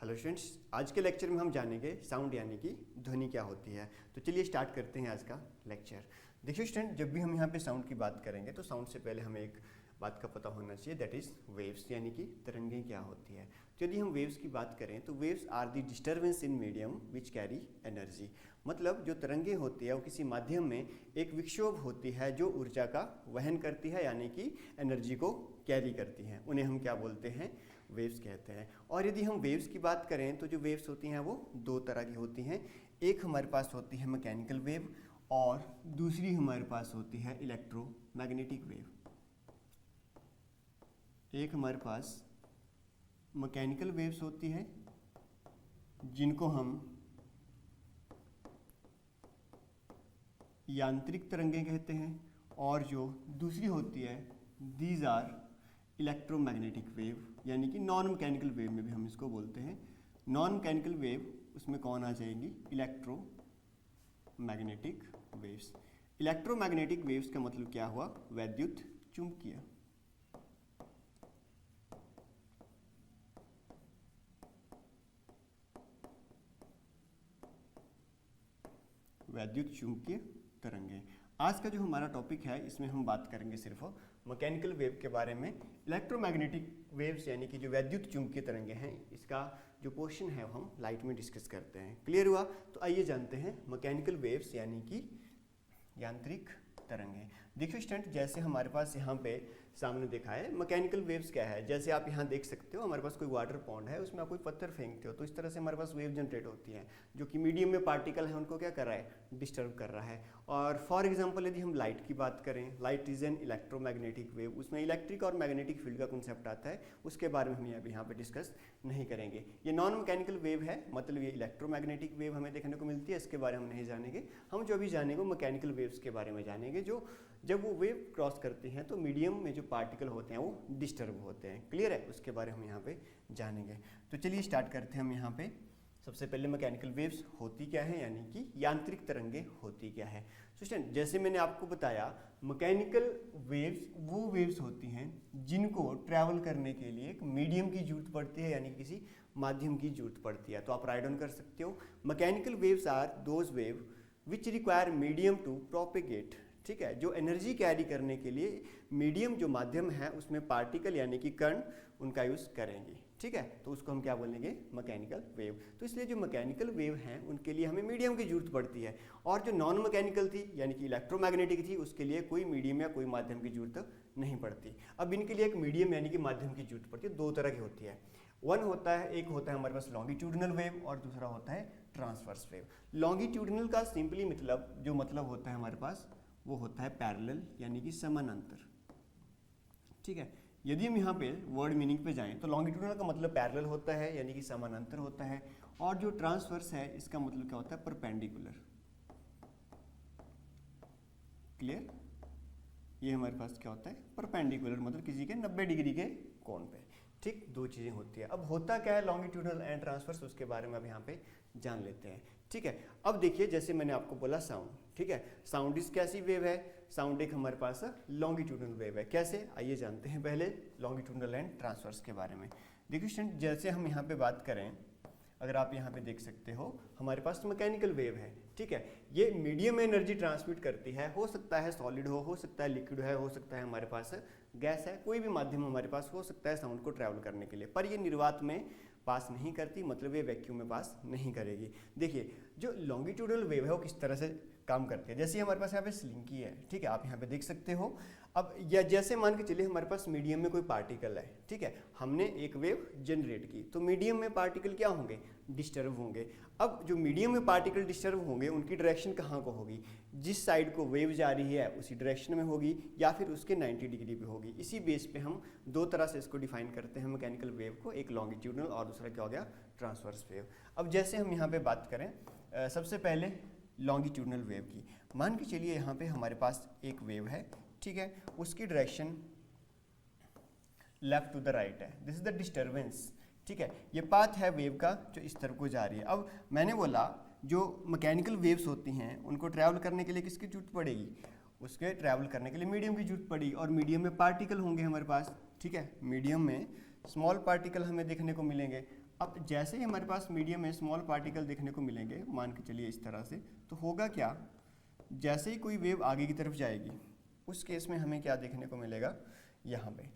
Hello students, आज के lecture में हम जानेंगे साउंड यानी कि ध्वनि क्या होती है। तो चलिए स्टार्ट करते हैं आज का लेक्चर। देखिए स्टूडेंट, जब भी हम यहाँ पे साउंड की बात करेंगे तो साउंड से पहले हमें एक बात का पता होना चाहिए, दैट इज़ वेव्स, यानी कि तरंगें क्या होती है। तो यदि हम वेव्स की बात करें तो waves are the disturbance in medium which carry energy. मतलब जो तरंगें होती है वो किसी माध्यम में एक विक्षोभ होती है जो ऊर्जा का वहन करती है, यानी कि एनर्जी को कैरी करती हैं। उन्हें हम क्या बोलते हैं? वेव्स कहते हैं। और यदि हम वेव्स की बात करें तो जो वेव्स होती हैं वो दो तरह की होती हैं। एक हमारे पास होती है मैकेनिकल वेव और दूसरी हमारे पास होती है इलेक्ट्रोमैग्नेटिक वेव। एक हमारे पास मैकेनिकल वेव्स होती है जिनको हम यांत्रिक तरंगें कहते हैं, और जो दूसरी होती है दीज आर इलेक्ट्रोमैग्नेटिक वेव, यानी कि नॉन मैकेनिकल वेव में भी हम इसको बोलते हैं। नॉन मैकेनिकल वेव उसमें कौन आ जाएगी? Electromagnetic waves. इलेक्ट्रोमैग्नेटिक वेव्स का मतलब क्या हुआ? वैद्युत चुंबकीय। वैद्युत चुंबकीय तरंगें। आज का जो हमारा टॉपिक है इसमें हम बात करेंगे सिर्फ मैकेनिकल वेव के बारे में। इलेक्ट्रोमैग्नेटिक वेव्स यानी कि जो वैद्युत चुंबकीय तरंगें हैं, इसका जो पोर्शन है हम लाइट में डिस्कस करते हैं। क्लियर हुआ? तो आइए जानते हैं मैकेनिकल वेव्स यानी कि यांत्रिक तरंगें। देखिए स्टूडेंट, जैसे हमारे पास यहाँ पे सामने देखा है मैकेनिकल वेव्स क्या है। जैसे आप यहाँ देख सकते हो, हमारे पास कोई वाटर पॉन्ड है, उसमें आप कोई पत्थर फेंकते हो तो इस तरह से हमारे पास वेव जनरेट होती है जो कि मीडियम में पार्टिकल है उनको क्या कर रहा है? डिस्टर्ब कर रहा है। और फॉर एग्जांपल यदि हम लाइट की बात करें, light is an electromagnetic wave. उसमें इलेक्ट्रिक और मैग्नेटिक फील्ड का कॉन्सेप्ट आता है, उसके बारे में हम यहाँ पे डिस्कस नहीं करेंगे। ये नॉन मैकेनिकल वेव है, मतलब ये इलेक्ट्रोमैग्नेटिक वेव हमें देखने को मिलती है, इसके बारे में हम नहीं जानेंगे। हम जो भी जानेंगे मैकेनिकल वेव्स के बारे में जानेंगे, जो जब वो वेव क्रॉस करती हैं तो मीडियम में जो पार्टिकल होते हैं वो डिस्टर्ब होते हैं। क्लियर है? उसके बारे में हम यहाँ पे जानेंगे। तो चलिए स्टार्ट करते हैं हम यहाँ पे। सबसे पहले मैकेनिकल वेव्स होती क्या है, यानी कि यांत्रिक तरंगें होती क्या है। तो स्टूडेंट, जैसे मैंने आपको बताया, मैकेनिकल वेव्स वो वेव्स होती हैं जिनको ट्रैवल करने के लिए एक मीडियम की जरूरत पड़ती है, यानी किसी माध्यम की जरूरत पड़ती है। तो आप राइट डाउन कर सकते हो, mechanical waves are those wave which require medium to propagate. ठीक है, जो एनर्जी कैरी करने के लिए मीडियम जो माध्यम है उसमें पार्टिकल यानी कि कण उनका यूज़ करेंगे। ठीक है, तो उसको हम क्या बोलेंगे? Mechanical wave. तो इसलिए जो मैकेनिकल वेव हैं उनके लिए हमें मीडियम की जरूरत पड़ती है, और जो नॉन मैकेनिकल थी यानी कि इलेक्ट्रोमैग्नेटिक थी उसके लिए कोई मीडियम या कोई माध्यम की जरूरत नहीं पड़ती। अब इनके लिए एक मीडियम यानी कि माध्यम की जरूरत पड़ती है। दो तरह की होती है। एक होता है हमारे पास लॉन्गिट्यूडिनल वेव और दूसरा होता है ट्रांसवर्स वेव। लॉन्गिट्यूडिनल का सिंपली मतलब होता है हमारे पास वो होता है पैरेलल, यानी कि समानांतर। ठीक है, यदि हम यहाँ पे वर्ड मीनिंग पे जाएं तो लॉन्गिट्यूडिनल का मतलब पैरेलल होता है, यानी कि समानांतर होता है, और जो ट्रांसवर्स है इसका मतलब क्या होता है? परपेंडिकुलर। क्लियर? ये हमारे पास क्या होता है? परपेंडिकुलर, मतलब किसी के 90 डिग्री के कोण पे। ठीक, दो चीज़ें होती है। अब होता क्या है लॉन्गिट्यूडिनल एंड ट्रांसवर्स, उसके बारे में अब यहाँ पे जान लेते हैं। ठीक है, अब देखिए जैसे मैंने आपको बोला साउंड। ठीक है, साउंड इस कैसी वेव है? साउंड एक हमारे पास लॉन्गिट्यूडिनल वेव है। कैसे? आइए जानते हैं पहले लॉन्गिट्यूडिनल एंड ट्रांसवर्स के बारे में। देखिए स्टूडेंट, जैसे हम यहाँ पे बात करें, अगर आप यहाँ पे देख सकते हो हमारे पास मैकेनिकल वेव है। ठीक है, ये मीडियम में एनर्जी ट्रांसमिट करती है। हो सकता है सॉलिड हो सकता है लिक्विड हो सकता है हमारे पास गैस है, कोई भी माध्यम हमारे पास हो सकता है साउंड को ट्रैवल करने के लिए, पर ये निर्वात में पास नहीं करती, मतलब ये वैक्यूम में पास नहीं करेगी। देखिए, जो लॉन्गिट्यूडिनल वेव है वो किस तरह से काम करती है। जैसे हमारे पास यहाँ पे स्लिंकी है, ठीक है, आप यहाँ पे देख सकते हो। अब या जैसे मान के चलिए हमारे पास मीडियम में कोई पार्टिकल है, ठीक है, हमने एक वेव जनरेट की, तो मीडियम में पार्टिकल क्या होंगे? डिस्टर्ब होंगे। अब जो मीडियम में पार्टिकल डिस्टर्ब होंगे उनकी डायरेक्शन कहाँ को होगी? जिस साइड को वेव जा रही है उसी डायरेक्शन में होगी, या फिर उसके 90 डिग्री पे होगी। इसी बेस पे हम दो तरह से इसको डिफाइन करते हैं मैकेनिकल वेव को, एक लॉन्गिट्यूडिनल और दूसरा क्या हो गया? Transverse wave. अब जैसे हम यहाँ पे बात करें सबसे पहले लॉन्गिट्यूडिनल वेव की, मान के चलिए यहाँ पे हमारे पास एक वेव है, ठीक है, उसकी direction left to the right है। This is the disturbance. ठीक है, ये पाथ है वेव का जो इस तरफ को जा रही है। अब मैंने बोला जो मैकेनिकल वेव्स होती हैं उनको ट्रैवल करने के लिए किसकी जरूरत पड़ेगी? उसके ट्रैवल करने के लिए मीडियम की जरूरत पड़ेगी, और मीडियम में पार्टिकल होंगे हमारे पास। ठीक है, मीडियम में स्मॉल पार्टिकल हमें देखने को मिलेंगे। अब जैसे ही हमारे पास मीडियम में स्मॉल पार्टिकल देखने को मिलेंगे, मान के चलिए इस तरह से, तो होगा क्या, जैसे ही कोई वेव आगे की तरफ जाएगी उस केस में हमें क्या देखने को मिलेगा, यहाँ पे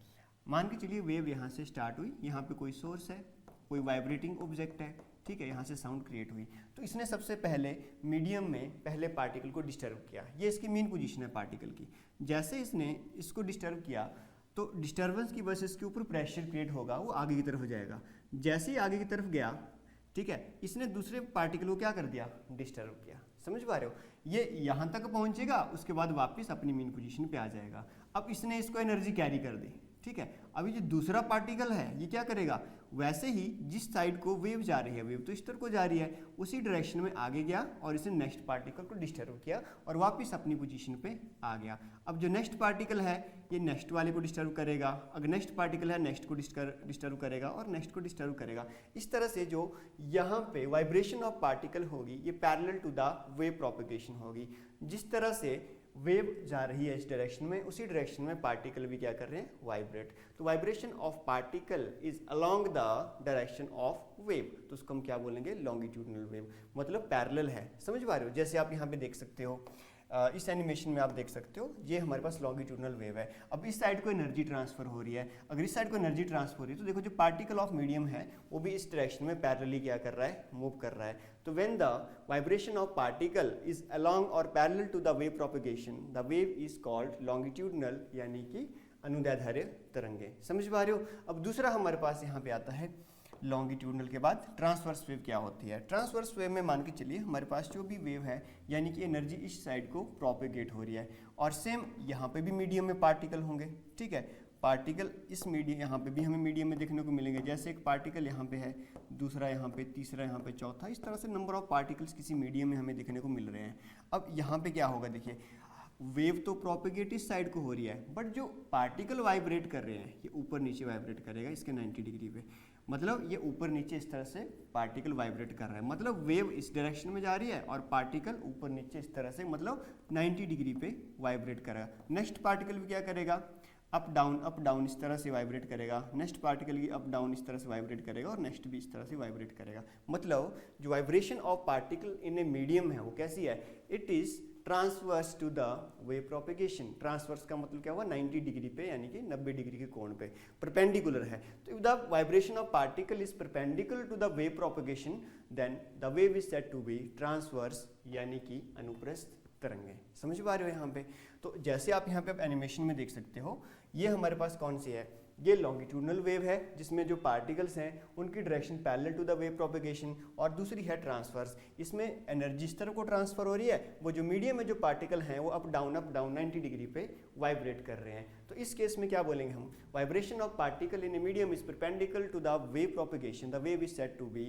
मान के चलिए वेव यहाँ से स्टार्ट हुई, यहाँ पे कोई सोर्स है, कोई वाइब्रेटिंग ऑब्जेक्ट है, ठीक है, यहाँ से साउंड क्रिएट हुई, तो इसने सबसे पहले मीडियम में पहले पार्टिकल को डिस्टर्ब किया। ये इसकी मेन पोजीशन है पार्टिकल की। जैसे इसने इसको डिस्टर्ब किया तो डिस्टर्बेंस की वजह से इसके ऊपर प्रेशर क्रिएट होगा, वो आगे की तरफ जाएगा। जैसे ही आगे की तरफ गया, ठीक है, इसने दूसरे पार्टिकल को क्या कर दिया, डिस्टर्ब किया। समझ पा रहे हो, ये यहाँ तक पहुँचेगा, उसके बाद वापस अपनी मेन पोजीशन पे आ जाएगा। अब इसने इसको एनर्जी कैरी कर दी, ठीक है। अभी जो दूसरा पार्टिकल है ये क्या करेगा, वैसे ही जिस साइड को वेव जा रही है, वेव तो इस तरफ को जा रही है, उसी डायरेक्शन में आगे गया और इसने नेक्स्ट पार्टिकल को डिस्टर्ब किया और वापस अपनी पोजीशन पे आ गया। अब जो नेक्स्ट पार्टिकल है ये नेक्स्ट वाले को डिस्टर्ब करेगा, अगर नेक्स्ट पार्टिकल है नेक्स्ट को डिस्टर्ब करेगा और नेक्स्ट को डिस्टर्ब करेगा। इस तरह से जो यहाँ पे वाइब्रेशन ऑफ पार्टिकल होगी ये parallel to the wave propagation होगी। जिस तरह से वेव जा रही है इस डायरेक्शन में, उसी डायरेक्शन में पार्टिकल भी क्या कर रहे हैं, वाइब्रेट। तो vibration of particle is along the direction of wave, तो उसको हम क्या बोलेंगे, लॉन्गिट्यूडनल वेव, मतलब पैरेलल है। समझ पा रहे हो, जैसे आप यहाँ पे देख सकते हो, इस एनिमेशन में आप देख सकते हो, ये हमारे पास लॉन्गिट्यूडनल वेव है। अब इस साइड को एनर्जी ट्रांसफर हो रही है, अगर इस साइड को एनर्जी ट्रांसफर हो रही है तो देखो जो पार्टिकल ऑफ मीडियम है वो भी इस डायरेक्शन में पैरेलली क्या कर रहा है, मूव कर रहा है। तो when the vibration of particle is along और parallel to the wave propagation, the wave is called longitudinal, यानी कि अनुदैर्ध्य तरंगे। समझ पा रहे हो। अब दूसरा हमारे पास यहाँ पे आता है लॉन्गिट्यूडनल के बाद ट्रांसवर्स वेव क्या होती है। ट्रांसवर्स वेव में मान के चलिए हमारे पास जो भी वेव है, यानी कि एनर्जी इस साइड को प्रोपेगेट हो रही है, और सेम यहाँ पे भी मीडियम में पार्टिकल होंगे, ठीक है। पार्टिकल इस मीडियम, यहाँ पे भी हमें मीडियम में देखने को मिलेंगे, जैसे एक पार्टिकल यहाँ पे है, दूसरा यहाँ पे, तीसरा यहाँ पे, चौथा, इस तरह से नंबर ऑफ पार्टिकल्स किसी मीडियम में हमें देखने को मिल रहे हैं। अब यहाँ पे क्या होगा, देखिए वेव तो प्रोपेगेट इस साइड को हो रही है, बट जो पार्टिकल वाइब्रेट कर रहे हैं ये ऊपर नीचे वाइब्रेट करेगा इसके 90 डिग्री पे, मतलब ये ऊपर नीचे इस तरह से पार्टिकल वाइब्रेट कर रहा है, मतलब वेव इस डायरेक्शन में जा रही है और पार्टिकल ऊपर नीचे इस तरह से, मतलब 90 डिग्री पे वाइब्रेट करेगा। नेक्स्ट पार्टिकल भी क्या करेगा, अप डाउन इस तरह से वाइब्रेट करेगा, नेक्स्ट पार्टिकल भी अप डाउन इस तरह से वाइब्रेट करेगा और नेक्स्ट भी इस तरह से वाइब्रेट करेगा। मतलब जो vibration of particle in a medium है वो कैसी है, it is transverse to the wave propagation. Transverse का मतलब क्या हुआ, 90 डिग्री पे, यानी कि 90 डिग्री के कोण पे, परपेंडिकुलर है। तो if the vibration of particle is perpendicular to the wave propagation, then the wave is said to be transverse, यानी कि अनुप्रस्थ तरंगे। समझ पा रहे हो यहाँ पे। तो जैसे आप यहाँ पे एनिमेशन में देख सकते हो, ये हमारे पास कौन सी है, ये लॉन्गिट्यूडनल वेव है जिसमें जो पार्टिकल्स हैं उनकी direction parallel to the wave propagation, और दूसरी है ट्रांसवर्स, इसमें एनर्जी इस तरफ को ट्रांसफर हो रही है, वो जो मीडियम में जो पार्टिकल हैं वो अप डाउन 90 डिग्री पे वाइब्रेट कर रहे हैं। तो इस केस में क्या बोलेंगे हम, vibration of particle in a medium is perpendicular to the wave propagation, the wave is said to be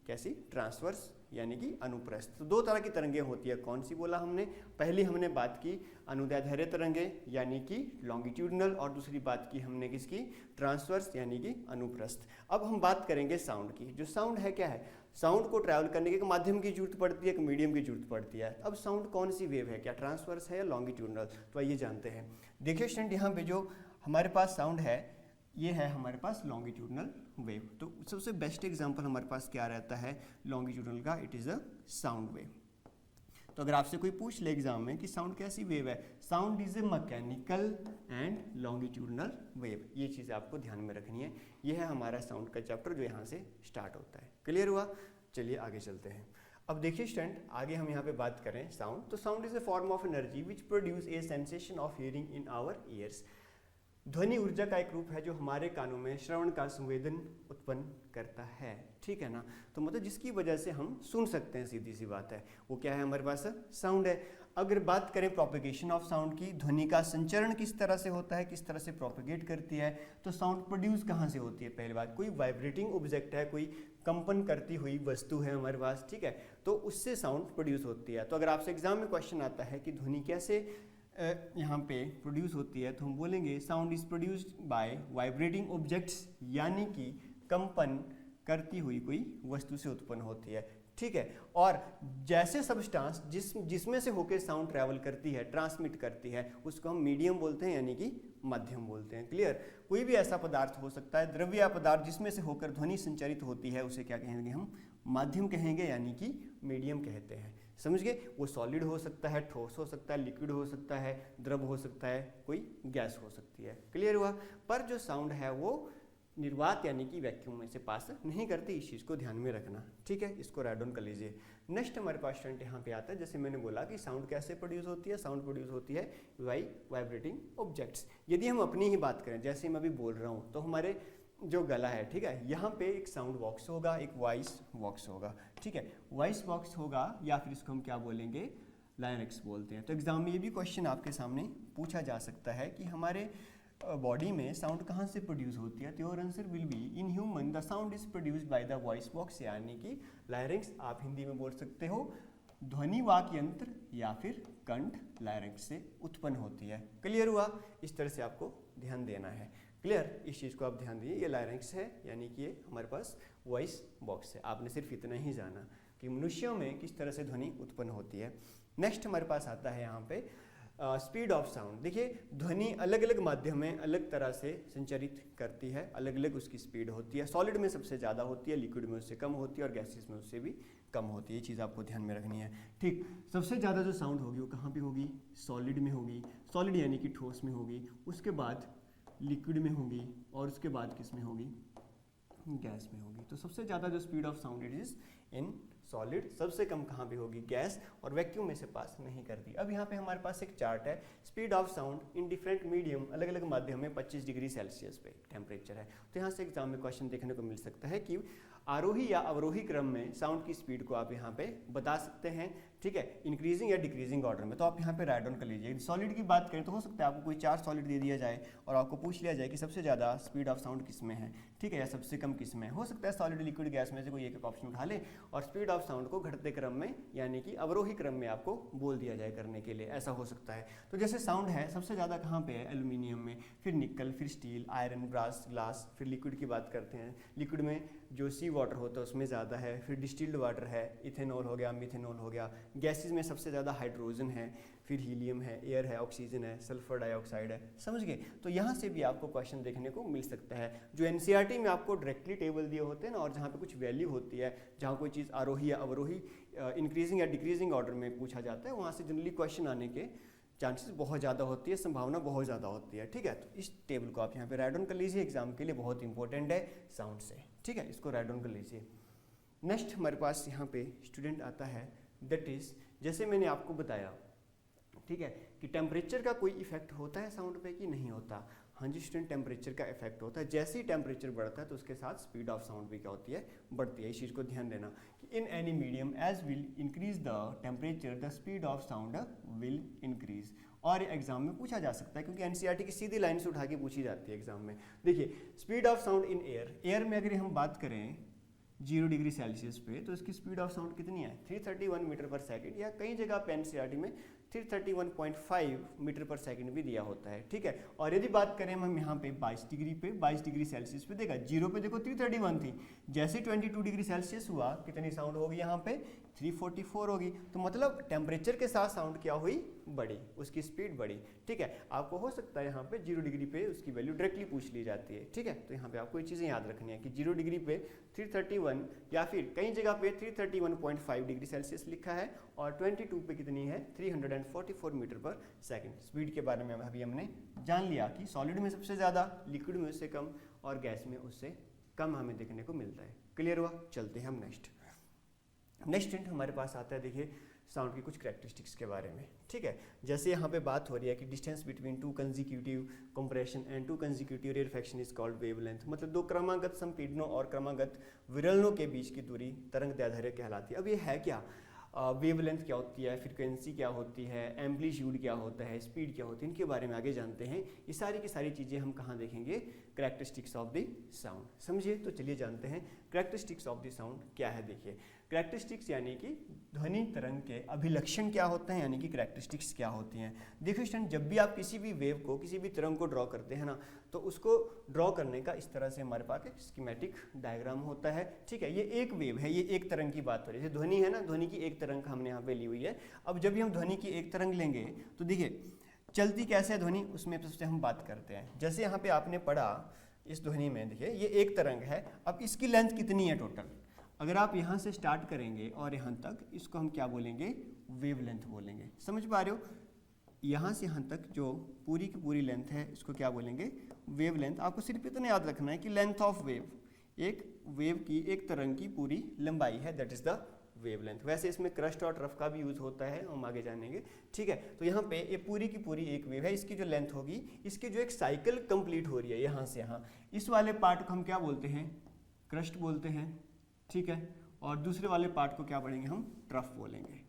कैसी, ट्रांसवर्स, यानी कि अनुप्रस्थ। तो दो तरह की तरंगें होती है, कौन सी बोला हमने, पहली हमने बात की अनुदैर्ध्य तरंगे यानी कि लॉन्गिट्यूडनल, और दूसरी बात की हमने किसकी, ट्रांसवर्स यानी कि अनुप्रस्थ। अब हम बात करेंगे साउंड की। जो साउंड है क्या है, साउंड को ट्रैवल करने के एक माध्यम की जरूरत पड़ती है, एक मीडियम की जरूरत पड़ती है। अब साउंड कौन सी वेव है, क्या ट्रांसवर्स है या लॉन्गिट्यूडनल, तो आइए जानते हैं। देखिए स्टूडेंट, यहाँ पे जो हमारे पास साउंड है ये है हमारे पास लॉन्गिट्यूडनल वेव। तो सबसे बेस्ट एग्जांपल हमारे पास क्या रहता है लॉन्गिट्यूडनल का, it is a sound wave. तो अगर आपसे कोई पूछ ले एग्जाम में कि साउंड कैसी वेव है, sound is A mechanical and longitudinal wave, ये चीज़ आपको ध्यान में रखनी है। ये है हमारा साउंड का चैप्टर जो यहाँ से स्टार्ट होता है। क्लियर हुआ, चलिए आगे चलते हैं। अब देखिए स्टूडेंट, आगे हम यहाँ पे बात करें साउंड। तो sound is a form of energy which produce a sensation of hearing in our ears. ध्वनि ऊर्जा का एक रूप है जो हमारे कानों में श्रवण का संवेदन उत्पन्न करता है, ठीक है ना। तो मतलब जिसकी वजह से हम सुन सकते हैं, सीधी सी बात है, वो क्या है हमारे पास, साउंड है। अगर बात करें प्रोपेगेशन ऑफ साउंड की, ध्वनि का संचरण किस तरह से होता है, किस तरह से प्रोपेगेट करती है, तो साउंड प्रोड्यूस कहाँ से होती है, पहली बात कोई वाइब्रेटिंग ऑब्जेक्ट है, कोई कंपन करती हुई वस्तु है हमारे पास, ठीक है, तो उससे साउंड प्रोड्यूस होती है। तो अगर आपसे एग्जाम में क्वेश्चन आता है कि ध्वनि कैसे यहाँ पे प्रोड्यूस होती है, तो हम बोलेंगे sound is produced by vibrating objects, यानी कि कंपन करती हुई कोई वस्तु से उत्पन्न होती है। ठीक है। और जैसे सब्सटेंस जिसमें से होकर साउंड ट्रैवल करती है, ट्रांसमिट करती है, उसको हम मीडियम बोलते हैं, यानी कि माध्यम बोलते हैं। क्लियर। कोई भी ऐसा पदार्थ हो सकता है, द्रव्य या पदार्थ, जिसमें से होकर ध्वनि संचरित होती है, उसे क्या कहेंगे हम? माध्यम कहेंगे, यानी कि मीडियम कहते हैं। समझ गए? वो सॉलिड हो सकता है, ठोस हो सकता है, लिक्विड हो सकता है, द्रव हो सकता है, कोई गैस हो सकती है। क्लियर हुआ? पर जो साउंड है वो निर्वात यानी कि वैक्यूम में से पास नहीं करती, इस चीज़ को ध्यान में रखना। ठीक है, इसको राइट डाउन कर लीजिए। नेक्स्ट हमारे पास स्टूडेंट यहाँ पे आता है, जैसे मैंने बोला कि साउंड कैसे प्रोड्यूस होती है। साउंड प्रोड्यूस होती है बाय वाइब्रेटिंग ऑब्जेक्ट्स। यदि हम अपनी ही बात करें, जैसे मैं अभी बोल रहा हूँ, तो हमारे जो गला है, ठीक है, यहाँ पे एक साउंड बॉक्स होगा, एक वॉइस बॉक्स होगा। ठीक है, वॉइस बॉक्स होगा, या फिर इसको हम क्या बोलेंगे? लाइनेक्स बोलते हैं। तो एग्जाम में ये भी क्वेश्चन आपके सामने पूछा जा सकता है कि हमारे बॉडी में साउंड कहाँ से प्रोड्यूस होती है। तो your answer will be in human the sound is produced by the voice box, यानी कि लायरिंक्स। आप हिंदी में बोल सकते हो ध्वनि वाक यंत्र या फिर कंठ लायरिंक्स से उत्पन्न होती है। क्लियर हुआ? इस तरह से आपको ध्यान देना है। क्लियर? इस चीज़ को आप ध्यान दीजिए। ये लायरिंक्स है, यानी कि ये हमारे पास वॉइस बॉक्स है। आपने सिर्फ इतना ही जाना कि मनुष्यों में किस तरह से ध्वनि उत्पन्न होती है। नेक्स्ट हमारे पास आता है यहाँ पे स्पीड ऑफ साउंड। देखिए, ध्वनि अलग अलग माध्यम में अलग तरह से संचरित करती है, अलग अलग उसकी स्पीड होती है। सॉलिड में सबसे ज़्यादा होती है, लिक्विड में उससे कम होती है, और गैसेस में उससे भी कम होती है। ये चीज़ आपको ध्यान में रखनी है। ठीक, सबसे ज़्यादा जो साउंड होगी वो कहाँ पे होगी? सॉलिड में होगी। सॉलिड यानी कि ठोस में होगी, उसके बाद लिक्विड में होगी, और उसके बाद किस में होगी? गैस में होगी। तो सबसे ज़्यादा जो speed of sound it is in solid, सबसे कम कहाँ पे होगी? गैस, और वैक्यूम में से पास नहीं करती। अब यहाँ पे हमारे पास एक चार्ट है, speed of sound in different medium, अलग अलग माध्यम में 25 डिग्री सेल्सियस पे टेम्परेचर है। तो यहाँ से एग्जाम में क्वेश्चन देखने को मिल सकता है कि आरोही या अवरोही क्रम में साउंड की स्पीड को आप यहाँ पे बता सकते हैं। ठीक है, इंक्रीजिंग या डिक्रीजिंग ऑर्डर में। तो आप यहाँ पे राइट डाउन कर लीजिए। सॉलिड की बात करें तो हो सकता है आपको कोई 4 सॉलिड दे दिया जाए और आपको पूछ लिया जाए कि सबसे ज़्यादा स्पीड ऑफ साउंड किस में है, ठीक है, या सबसे कम किस में है। हो सकता है सॉलिड, लिक्विड, गैस में से कोई एक ऑप्शन उठा ले और स्पीड ऑफ साउंड को घटते क्रम में यानी कि अवरोही क्रम में आपको बोल दिया जाए करने के लिए, ऐसा हो सकता है। तो जैसे साउंड है सबसे ज़्यादा कहाँ पे है? एल्यूमिनियम में, फिर निकल, फिर स्टील, आयरन, ब्रास, ग्लास। फिर लिक्विड की बात करते हैं, लिक्विड में जो सी वाटर होता है उसमें ज़्यादा है, फिर डिस्टिल्ड वाटर है, इथेनॉल हो गया, मिथेनॉल हो गया। गैसेज में सबसे ज़्यादा हाइड्रोजन है, फिर हीलियम है, एयर है, ऑक्सीजन है, सल्फर डाइऑक्साइड है। समझ गए? तो यहाँ से भी आपको क्वेश्चन देखने को मिल सकता है। जो एनसीईआरटी में आपको डायरेक्टली टेबल दिए होते हैं ना, और जहाँ पे कुछ वैल्यू होती है, जहाँ कोई चीज़ आरोही या अवरोही, इंक्रीजिंग या डिक्रीजिंग ऑर्डर में पूछा जाता है, वहाँ से जनरली क्वेश्चन आने के चांसेस बहुत ज़्यादा होती है, संभावना बहुत ज़्यादा होती है। ठीक है, तो इस टेबल को आप यहाँ पे राइट डाउन कर लीजिए, एग्जाम के लिए बहुत इंपॉर्टेंट है साउंड से। ठीक है, इसको राइट डाउन कर लीजिए। नेक्स्ट हमारे पास यहाँ पे स्टूडेंट आता है, दैट इज, जैसे मैंने आपको बताया, ठीक है, कि टेम्परेचर का कोई इफेक्ट होता है साउंड पे कि नहीं होता। हाँ जी स्टूडेंट, टेम्परेचर का इफेक्ट होता है। जैसे ही टेम्परेचर बढ़ता है तो उसके साथ स्पीड ऑफ साउंड भी क्या होती है? बढ़ती है। इस चीज़ को ध्यान देना कि in any medium as will increase the temperature the speed of sound will increase. और एग्जाम में पूछा जा सकता है, क्योंकि एनसीईआरटी की सीधी लाइन से उठा के पूछी जाती है एग्जाम में। देखिए, speed of sound in air, air में अगर हम बात करें 0 डिग्री सेल्सियस पे, तो इसकी स्पीड ऑफ साउंड कितनी है? 331 मीटर पर सेकंड, या कई जगह पे एनसीईआरटी में 331.5 मीटर पर सेकंड भी दिया होता है। ठीक है, और यदि बात करें हम यहाँ पे 22 डिग्री सेल्सियस पे, देखा 0 पे देखो 331 थी, जैसे 22 डिग्री सेल्सियस हुआ, कितनी साउंड होगी यहाँ पे? 344 होगी। तो मतलब टेम्परेचर के साथ साउंड क्या हुई? बढ़ी, उसकी स्पीड बढ़ी। ठीक है, आपको हो सकता है यहाँ पे 0 डिग्री पे उसकी वैल्यू डायरेक्टली पूछ ली जाती है। ठीक है, तो यहाँ पे आपको ये चीज़ें याद रखनी है कि 0 डिग्री पे 331, या फिर कई जगह पे 331.5 डिग्री सेल्सियस लिखा है, और 22 पे कितनी है? 344 मीटर पर सेकंड। स्पीड के बारे में अभी हमने जान लिया कि सॉलिड में सबसे ज़्यादा, लिक्विड में उससे कम, और गैस में उससे कम हमें देखने को मिलता है। क्लियर हुआ? चलते हैं हम नेक्स्ट हिंट हमारे पास आता है। देखिए, साउंड की कुछ कैरेक्टरिस्टिक्स के बारे में। ठीक है, जैसे यहाँ पे बात हो रही है कि distance between 2 consecutive compression and 2 consecutive rarefaction is called wavelength. मतलब 2 क्रमागत संपीड़नों और क्रमागत विरलनों के बीच की दूरी तरंग दैर्ध्य कहलाती है। अब ये है क्या? वेवलेंथ क्या होती है, फ्रीक्वेंसी क्या होती है, एम्पलीट्यूड क्या होता है, स्पीड क्या होती है, इनके बारे में आगे जानते हैं। ये सारी की सारी चीज़ें हम कहाँ देखेंगे? Characteristics of the sound. समझिए, तो चलिए जानते हैं। कैरेक्टरिस्टिक्स ऑफ द साउंड क्या है। देखिए कैरेक्टरिस्टिक्स यानी कि ध्वनि तरंग के अभिलक्षण क्या होते हैं, यानी कि कैरेक्टरिस्टिक्स क्या होती हैं। देखिए स्टूडेंट, जब भी आप किसी भी वेव को, किसी भी तरंग को ड्रॉ करते हैं ना, तो उसको ड्रॉ करने का इस तरह से हमारे पास एक स्कीमेटिक डायग्राम होता है। ठीक है, ये एक वेव है, ये एक तरंग की बात हो रही है। जैसे ध्वनि है ना, ध्वनि की एक तरंग हमने यहाँ पे ली हुई है। अब जब भी हम ध्वनि की एक तरंग लेंगे तो देखिए चलती कैसे है ध्वनि, उसमें सबसे हम बात करते हैं। जैसे यहाँ पे आपने पढ़ा इस ध्वनि में, देखिए ये एक तरंग है। अब इसकी लेंथ कितनी है टोटल, अगर आप यहाँ से स्टार्ट करेंगे और यहाँ तक, इसको हम क्या बोलेंगे, वेवलेंथ बोलेंगे। समझ पा रहे हो, यहाँ से यहाँ तक जो पूरी की पूरी लेंथ है इसको क्या बोलेंगे, वेवलेंथ। आपको सिर्फ इतना याद रखना है कि लेंथ ऑफ वेव, एक वेव की, एक तरंग की पूरी लंबाई है, दैट इज द वेवलेंथ। वैसे इसमें क्रस्ट और ट्रफ का भी यूज होता है, हम आगे जानेंगे। ठीक है, तो यहाँ पे ये पूरी की पूरी एक वेव है, इसकी जो लेंथ होगी, इसकी जो एक साइकिल कंप्लीट हो रही है यहाँ से यहाँ, इस वाले पार्ट को हम क्या बोलते हैं, क्रस्ट बोलते हैं। ठीक है, और दूसरे वाले पार्ट को क्या पढ़ेंगे हम, ट्रफ बोलेंगे।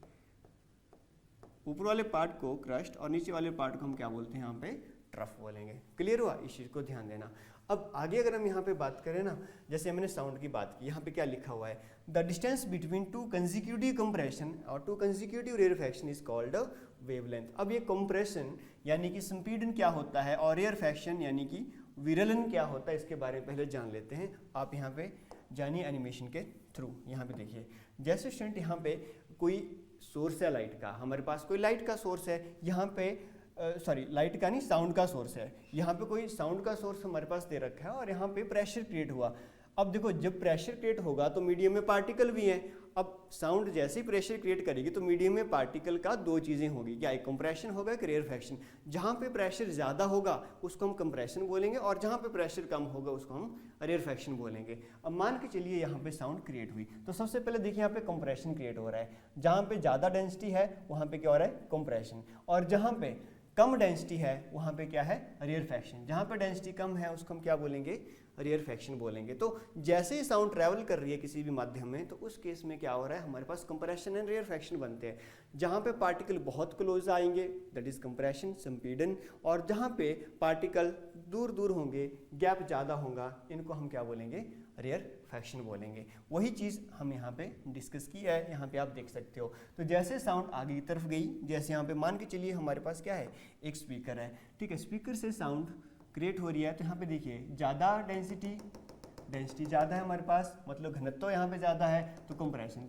ऊपर वाले पार्ट को क्रस्ट और नीचे वाले पार्ट को हम क्या बोलते हैं, यहाँ पे ट्रफ बोलेंगे। क्लियर हुआ, इस चीज़ को ध्यान देना। अब आगे अगर हम यहाँ पे बात करें ना, जैसे मैंने साउंड की बात की, यहाँ पे क्या लिखा हुआ है, the distance between two consecutive compression और two consecutive rarefaction is called wavelength. अब ये कंप्रेशन यानी कि संपीड़न क्या होता है और रेयरफैक्शन यानी कि विरलन क्या होता है, इसके बारे में पहले जान लेते हैं। आप यहाँ पे जानिए एनिमेशन के थ्रू। यहाँ पे देखिए, जैसे स्टूडेंट यहाँ पे कोई सोर्स है लाइट का, हमारे पास कोई लाइट का सोर्स है, यहाँ पे सॉरी लाइट का नहीं, साउंड का सोर्स है। यहाँ पे कोई साउंड का सोर्स हमारे पास दे रखा है और यहाँ पे प्रेशर क्रिएट हुआ। अब देखो, जब प्रेशर क्रिएट होगा तो मीडियम में पार्टिकल भी हैं। अब साउंड जैसे ही प्रेशर क्रिएट करेगी तो मीडियम में पार्टिकल का दो चीज़ें होगी, क्या, एक कंप्रेशन होगा, एक रेयरफैक्शन। जहाँ पे प्रेशर ज़्यादा होगा उसको हम कंप्रेशन बोलेंगे और जहाँ पे प्रेशर कम होगा उसको हम रेयरफैक्शन बोलेंगे। अब मान के चलिए यहाँ पे साउंड क्रिएट हुई, तो सबसे पहले देखिए यहाँ पे कंप्रेशन क्रिएट हो रहा है। जहाँ पे ज़्यादा डेंसिटी है वहाँ पे क्या हो रहा है, कंप्रेशन, और जहाँ पे कम डेंसिटी है वहाँ पे क्या है, रेयरफैक्शन। जहाँ पे डेंसिटी कम है उसको हम क्या बोलेंगे, रेयरफैक्शन बोलेंगे। तो जैसे ही साउंड ट्रैवल कर रही है किसी भी माध्यम में, तो उस केस में क्या हो रहा है, हमारे पास कंप्रेशन एंड रेयरफैक्शन बनते हैं। जहाँ पे पार्टिकल बहुत क्लोज आएंगे दैट इज कंप्रेशन, संपीड़न, और जहाँ पे पार्टिकल दूर दूर होंगे, गैप ज़्यादा होगा, इनको हम क्या बोलेंगे, रेयरफैक्शन बोलेंगे। वही चीज़ हम यहाँ पे डिस्कस की है, यहाँ पे आप देख सकते हो। तो जैसे साउंड आगे की तरफ गई, जैसे यहाँ पे मान के चलिए हमारे पास क्या है, एक स्पीकर है। ठीक है, स्पीकर से साउंड क्रिएट हो रही है, तो यहाँ पे देखिए ज़्यादा डेंसिटी ज़्यादा है हमारे पास, मतलब घनत्व यहाँ पे ज़्यादा है, तो कंप्रेशन,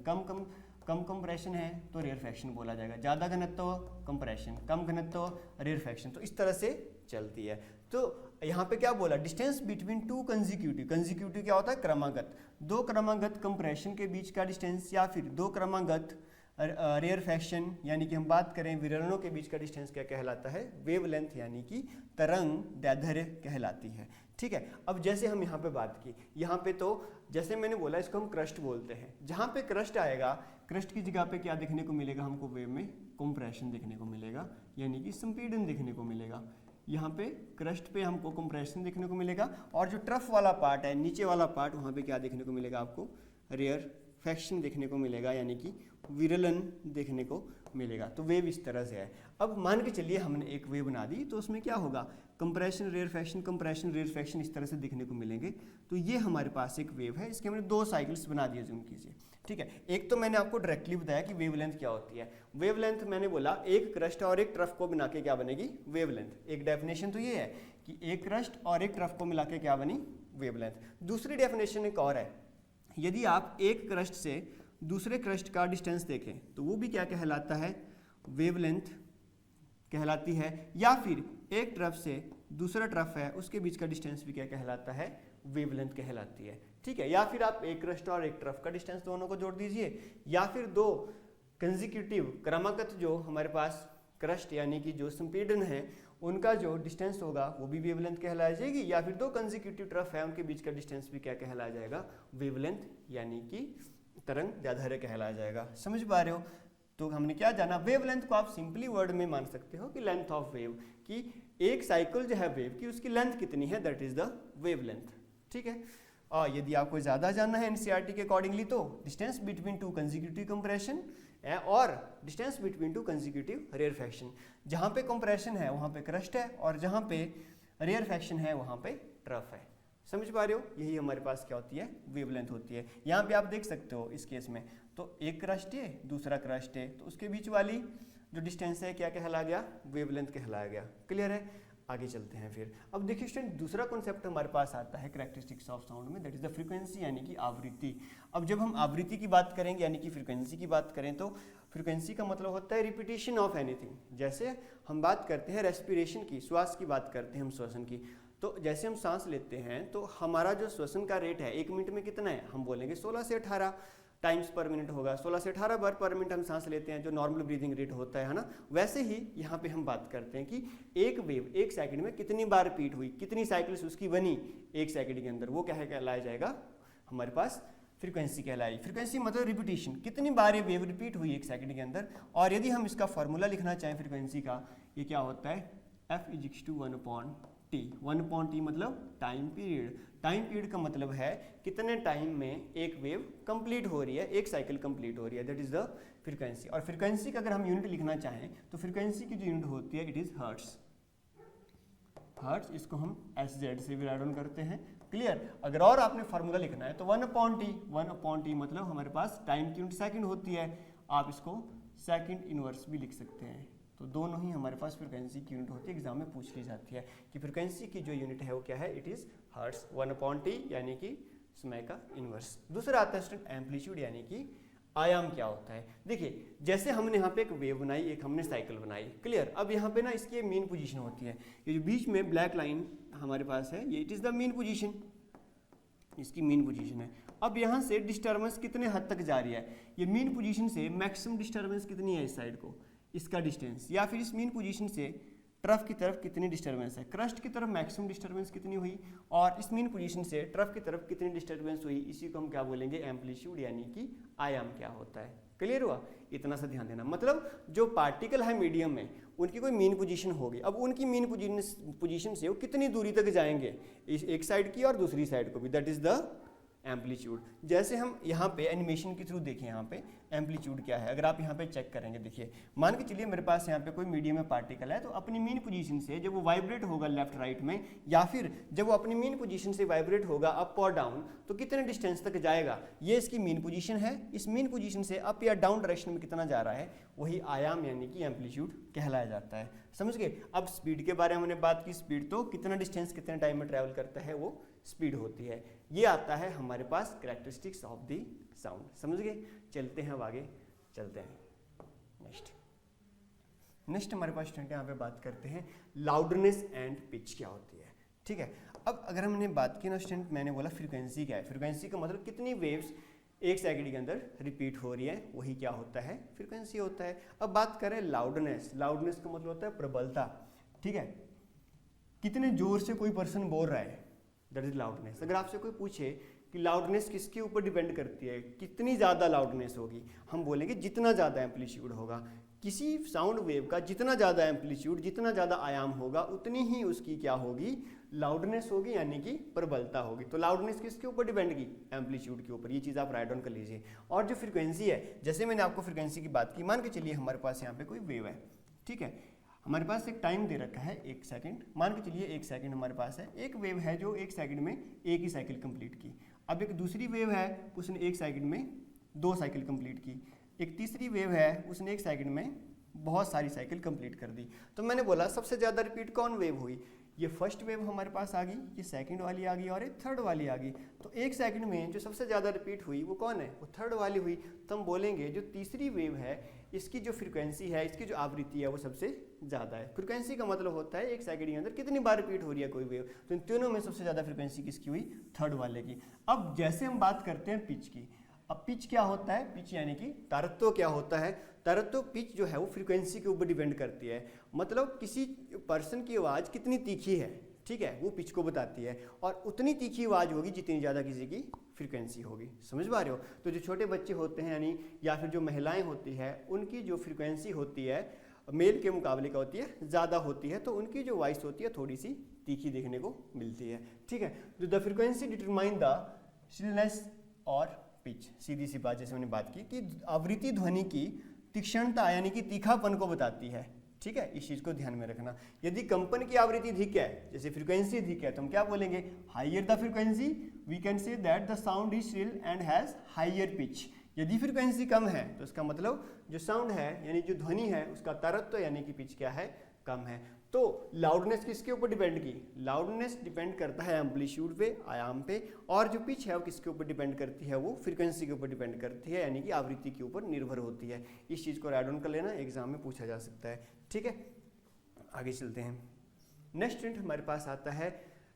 कम कंप्रेशन है तो रेयरफैक्शन बोला जाएगा। ज़्यादा घनत्व कंप्रेशन, कम घनत्व रेयरफैक्शन, तो इस तरह से चलती है। तो यहाँ पे क्या बोला, डिस्टेंस बिटवीन टू कंसेक्यूटिव क्या होता है, क्रमागत, दो क्रमागत कंप्रेशन के बीच का डिस्टेंस, या फिर दो क्रमागत रेयरफैक्शन यानी कि हम बात करें विरलनों के बीच का डिस्टेंस क्या कहलाता है, वेवलेंथ यानी कि तरंग दैर्ध्य कहलाती है। ठीक है, अब जैसे हम यहाँ पे बात की, यहाँ पे तो जैसे मैंने बोला इसको हम क्रस्ट बोलते हैं। जहाँ पे क्रस्ट आएगा, क्रस्ट की जगह पे क्या देखने को मिलेगा हमको, वेव में कंप्रेशन देखने को मिलेगा, यानी कि संपीड़न देखने को मिलेगा। यहाँ पे क्रस्ट पे हमको कंप्रेशन देखने को मिलेगा, और जो ट्रफ वाला पार्ट है, नीचे वाला पार्ट, वहाँ पे क्या देखने को मिलेगा आपको, रेयरफैक्शन देखने को मिलेगा, यानी कि विरलन देखने को मिलेगा। तो वेव इस तरह से है। अब मान के चलिए हमने एक वेव बना दी, तो उसमें क्या होगा, कंप्रेशन रेयरफैक्शन इस तरह से देखने को मिलेंगे। तो ये हमारे पास एक वेव है, इसके हमने दो साइकिल्स बना दिए, जूम कीजिए। ठीक है, एक तो मैंने आपको डायरेक्टली बताया कि वेवलेंथ क्या होती है। वेवलेंथ मैंने बोला एक क्रस्ट और एक ट्रफ को मिला के क्या बनेगी, वेवलेंथ। एक डेफिनेशन तो ये है कि एक क्रस्ट और एक ट्रफ को मिला के क्या बनी, वेवलेंथ। दूसरी डेफिनेशन एक और है, यदि आप एक क्रस्ट से दूसरे क्रस्ट का डिस्टेंस देखें तो वो भी क्या कहलाता है, वेवलेंथ कहलाती है। या फिर एक ट्रफ से दूसरा ट्रफ है उसके बीच का डिस्टेंस भी क्या कहलाता है, वेवलेंथ कहलाती है। ठीक है, या फिर आप एक क्रस्ट और एक ट्रफ का डिस्टेंस दोनों को जोड़ दीजिए, या फिर दो कंसेक्यूटिव क्रमागत जो हमारे पास क्रस्ट यानी कि जो संपीड़न है उनका जो डिस्टेंस होगा वो भी वेवलेंथ कहलाया जाएगी, या फिर दो कंसेक्यूटिव ट्रफ है उनके बीच का डिस्टेंस भी क्या कहलाया जाएगा, वेवलेंथ यानी कि तरंग दैर्ध्य कहलाया जाएगा। समझ पा रहे हो। तो हमने क्या जाना, वेवलेंथ को आप सिंपली वर्ड में मान सकते हो कि लेंथ ऑफ वेव, कि एक साइकिल जो है वेव की उसकी लेंथ कितनी है, दैट इज द वेवलेंथ। ठीक है, और यदि आपको ज़्यादा जानना है एनसीईआरटी के अकॉर्डिंगली, तो distance between two consecutive compression और distance between two consecutive rarefaction. जहाँ पे कंप्रेशन है वहाँ पे क्रस्ट है, और जहाँ पे रेयरफैक्शन है वहाँ पे ट्रफ है। समझ पा रहे हो, यही हमारे पास क्या होती है, वेवलेंथ होती है। यहाँ पे आप देख सकते हो इस केस में तो एक क्रस्ट है, दूसरा क्रस्ट है, तो उसके बीच वाली जो डिस्टेंस है क्या कहला गया, वेवलेंथ कहलाया गया। क्लियर है, आगे चलते हैं फिर। अब देखिए स्टूडेंट, दूसरा कॉन्सेप्ट हमारे पास आता है कैरेक्टरिस्टिक्स ऑफ साउंड में, दैट इज द फ्रीक्वेंसी यानी कि आवृत्ति। अब जब हम आवृत्ति की बात करेंगे यानी कि फ्रीक्वेंसी की बात करें तो फ्रीक्वेंसी का मतलब होता है रिपीटिशन ऑफ एनीथिंग। जैसे हम बात करते हैं रेस्पिरेशन की, श्वास की बात करते हैं हम, श्वसन की, तो जैसे हम सांस लेते हैं तो हमारा जो श्वसन का रेट है 1 मिनट में कितना है, हम बोलेंगे 16 से 18 टाइम्स पर मिनट होगा। 16 से 18 बार पर मिनट हम सांस लेते हैं, जो नॉर्मल ब्रीदिंग रेट होता है ना। वैसे ही यहाँ पे हम बात करते हैं कि एक वेव 1 सेकंड में कितनी बार रिपीट हुई, कितनी साइकिल्स उसकी बनी 1 सेकंड के अंदर, वो क्या है कहलाया जाएगा हमारे पास फ्रीक्वेंसी कहलाई। फ्रीक्वेंसी मतलब रिपीटिशन, कितनी बार ये वेव रिपीट हुई 1 सेकंड के अंदर। और यदि हम इसका फॉर्मूला लिखना चाहें फ्रीक्वेंसी का, ये क्या होता है, F = 1/T। 1/T मतलब टाइम पीरियड। टाइम पीरियड का मतलब है कितने टाइम में एक वेव कंप्लीट हो रही है, एक साइकिल कंप्लीट हो रही है, दैट इज द फ्रीक्वेंसी। और फ्रीक्वेंसी का अगर हम यूनिट लिखना चाहें तो फ्रीक्वेंसी की जो यूनिट होती है इट इज हर्ट्स। हर्ट्स, इसको हम SZ से भी राइट डाउन करते हैं। क्लियर। अगर और आपने फार्मूला लिखना है तो 1/T। 1/T मतलब हमारे पास टाइम की यूनिट सेकंड होती है, आप इसको सेकंड इनवर्स भी लिख सकते हैं। तो दोनों ही हमारे पास फ्रीक्वेंसी की यूनिट होती है, एग्जाम में पूछ ली जाती है कि फ्रीक्वेंसी की जो यूनिट है वो क्या है, इट इज हर्ट्स। 1/T यानी कि समय का इनवर्स। दूसरा आता है स्टूडेंट एम्पलीट्यूड यानी कि आयाम क्या होता है। देखिए जैसे हमने यहाँ पे एक वेव बनाई, एक हमने साइकिल बनाई। क्लियर। अब यहाँ पे ना इसकी मेन पोजीशन होती है, ये जो बीच में ब्लैक लाइन हमारे पास है ये it is the main position, इसकी मेन पोजीशन है। अब यहाँ से डिस्टर्बेंस कितने हद तक जा रही है, ये मेन पोजीशन से मैक्सिमम डिस्टर्बेंस कितनी है इस साइड को, इसका डिस्टेंस, या फिर इस मेन पोजीशन से ट्रफ की तरफ कितनी डिस्टर्बेंस है, क्रस्ट की तरफ मैक्सिमम डिस्टर्बेंस कितनी हुई, और इस मेन पोजीशन से ट्रफ की तरफ कितनी डिस्टर्बेंस हुई, इसी को हम क्या बोलेंगे, एम्पलीट्यूड यानी कि आयाम क्या होता है। क्लियर हुआ, इतना सा ध्यान देना। मतलब जो पार्टिकल है मीडियम में उनकी कोई मेन पोजीशन होगी, अब उनकी मेन पोजीशन से वो कितनी दूरी तक जाएंगे, इस एक साइड की और दूसरी साइड को भी, दैट इज द एम्पलीट्यूड। जैसे हम यहाँ पे एनिमेशन के थ्रू देखें यहाँ पे एम्पलीट्यूड क्या है, अगर आप यहाँ पे चेक करेंगे, देखिए मान के चलिए मेरे पास यहाँ पे कोई मीडियम में पार्टिकल है, तो अपनी मेन पोजीशन से जब वो वाइब्रेट होगा लेफ्ट राइट में, या फिर जब वो अपनी मेन पोजीशन से वाइब्रेट होगा अप और डाउन, तो कितने डिस्टेंस तक जाएगा, ये इसकी मेन पोजीशन है। इस मेन पोजीशन से अप या डाउन डायरेक्शन में कितना जा रहा है, वही आयाम यानी कि एम्पलीट्यूड कहलाया जाता है। समझ गए। अब स्पीड के बारे में हमने बात की, स्पीड तो कितना डिस्टेंस कितने टाइम में ट्रैवल करता है वो स्पीड होती है। ये आता है हमारे पास कैरेक्टरिस्टिक्स ऑफ द साउंड। समझ गए। चलते हैं अब आगे चलते हैं। नेक्स्ट हमारे पास स्टूडेंट यहाँ पे बात करते हैं लाउडनेस एंड पिच क्या होती है। ठीक है। अब अगर हमने बात की ना स्टूडेंट, मैंने बोला फ्रीक्वेंसी क्या है, फ्रीक्वेंसी का मतलब कितनी वेव्स 1 सेकंड के अंदर रिपीट हो रही है, वही क्या होता है, फ्रीक्वेंसी होता है। अब बात करें लाउडनेस, लाउडनेस का मतलब होता है प्रबलता। ठीक है, कितने जोर से कोई पर्सन बोल रहा है, दैट इज लाउडनेस। अगर आपसे कोई पूछे कि लाउडनेस किसके ऊपर डिपेंड करती है, कितनी ज़्यादा लाउडनेस होगी, हम बोलेंगे जितना ज़्यादा एम्पलीट्यूड होगा। किसी साउंड वेव का जितना ज़्यादा एम्पलीट्यूड, जितना ज़्यादा आयाम होगा, उतनी ही उसकी क्या होगी, लाउडनेस होगी यानी कि प्रबलता होगी। तो लाउडनेस किसके ऊपर डिपेंड की, एम्पलीट्यूड के ऊपर। ये चीज़ आप राइट डाउन कर लीजिए। और जो फ्रीक्वेंसी है, जैसे मैंने आपको फ्रीक्वेंसी की बात की, मान के चलिए हमारे पास यहाँ पे कोई वेव है। ठीक है, हमारे पास एक टाइम दे रखा है 1 सेकंड, मान के चलिए 1 सेकंड हमारे पास है। एक वेव है जो 1 सेकंड में एक ही साइकिल कंप्लीट की। अब एक दूसरी वेव है, उसने 1 सेकंड में 2 साइकिल कंप्लीट की। एक तीसरी वेव है, उसने 1 सेकंड में बहुत सारी साइकिल कंप्लीट कर दी। तो मैंने बोला सबसे ज़्यादा रिपीट कौन वेव हुई, ये फर्स्ट वेव हमारे पास आ गई, ये सेकंड वाली आ गई और ये थर्ड वाली आ गई। तो 1 सेकंड में जो सबसे ज़्यादा रिपीट हुई वो कौन है, वो थर्ड वाली हुई। तो हम बोलेंगे जो तीसरी वेव है इसकी जो फ्रीक्वेंसी है, इसकी जो आवृत्ति है वो सबसे ज़्यादा है। फ्रीक्वेंसी का मतलब होता है 1 सेकंड के अंदर कितनी बार रिपीट हो रही है कोई वेव। तो इन तीनों में सबसे ज़्यादा फ्रीक्वेंसी किसकी हुई, थर्ड वाले की। अब जैसे हम बात करते हैं पिच की, अब पिच क्या होता है, पिच यानी कि तारत्व क्या होता है। तारत्व पिच जो है वो फ्रीक्वेंसी के ऊपर डिपेंड करती है। मतलब किसी पर्सन की आवाज़ कितनी तीखी है, ठीक है, वो पिच को बताती है। और उतनी तीखी आवाज़ होगी जितनी ज़्यादा किसी की फ्रीक्वेंसी होगी। समझ पा रहे हो। तो जो छोटे बच्चे होते हैं यानी या फिर जो महिलाएं होती है, उनकी जो फ्रीक्वेंसी होती है मेल के मुकाबले क्या होती है, ज़्यादा होती है। तो उनकी जो वॉइस होती है थोड़ी सी तीखी देखने को मिलती है। ठीक है। तो the frequency determine the shrillness और पिच। सीधी सी बात, जैसे मैंने बात की कि आवृत्ति ध्वनि की तीक्ष्णता यानी कि तीखापन को बताती है। ठीक है, इस चीज़ को ध्यान में रखना। यदि कंपन की आवृत्ति अधिक है, जैसे फ्रीक्वेंसी अधिक है, तो हम क्या बोलेंगे, higher the frequency we can say that the sound is shrill and has higher pitch. यदि फ्रीक्वेंसी कम है तो इसका मतलब जो साउंड है यानी जो ध्वनि है उसका तरत्व यानी कि पिच क्या है, कम है। तो लाउडनेस किसके ऊपर डिपेंड की, लाउडनेस डिपेंड करता है एम्पलीट्यूड पे, आयाम पे, और जो पिच है वो किसके ऊपर डिपेंड करती है, वो फ्रीक्वेंसी के ऊपर डिपेंड करती है यानी कि आवृत्ति के ऊपर निर्भर होती है। इस चीज़ को राइट डाउन कर लेना, एग्जाम में पूछा जा सकता है। ठीक है, आगे चलते हैं। नेक्स्ट पॉइंट हमारे पास आता है,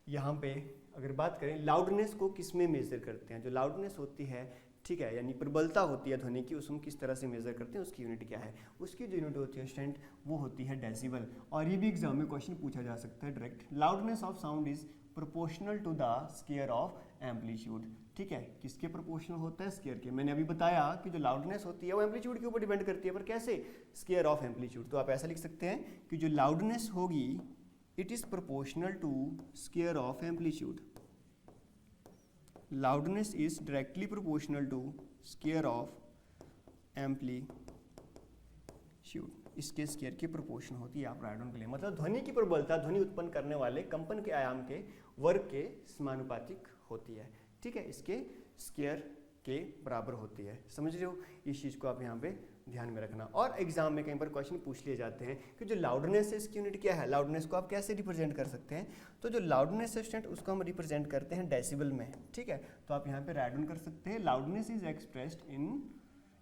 यहाँ पे अगर बात करें लाउडनेस को किस में मेजर करते हैं। जो लाउडनेस होती है, ठीक है, यानी प्रबलता होती है ध्वनि की, उसको हम किस तरह से मेजर करते हैं, उसकी यूनिट क्या है, उसकी जो यूनिट होती है स्टूडेंट वो होती है डेसिबल। और ये भी एग्जाम में क्वेश्चन पूछा जा सकता है direct. Loudness of sound is proportional to the square of amplitude. ठीक है, किसके प्रोपोर्शनल होता है, स्क्वायर के। मैंने अभी बताया कि जो लाउडनेस होती है वो एम्पलीट्यूड के ऊपर डिपेंड करती है, पर कैसे, स्क्वायर ऑफ एम्पलीट्यूड। तो आप ऐसा लिख सकते हैं कि जो लाउडनेस होगी it is proportional to square of amplitude. Loudness is directly proportional to square of amplitude। इसके स्क्वायर की प्रोपोर्शन होती है, आप राइट डाउन कर लें। मतलब ध्वनि की प्रबलता ध्वनि उत्पन्न करने वाले कंपन के आयाम के वर्ग के समानुपातिक होती है। ठीक है, इसके स्क्वायर के बराबर होती है। समझ रहे हो, इस चीज़ को आप यहाँ पे ध्यान में रखना। और एग्जाम में कई बार क्वेश्चन पूछ लिए जाते हैं कि जो लाउडनेस है इसकी यूनिट क्या है, लाउडनेस को आप कैसे रिप्रेजेंट कर सकते हैं। तो जो लाउडनेस है स्टूडेंट उसको हम रिप्रेजेंट करते हैं डेसिबल में। ठीक है, तो आप यहाँ पे राइट डाउन कर सकते हैं, loudness is expressed in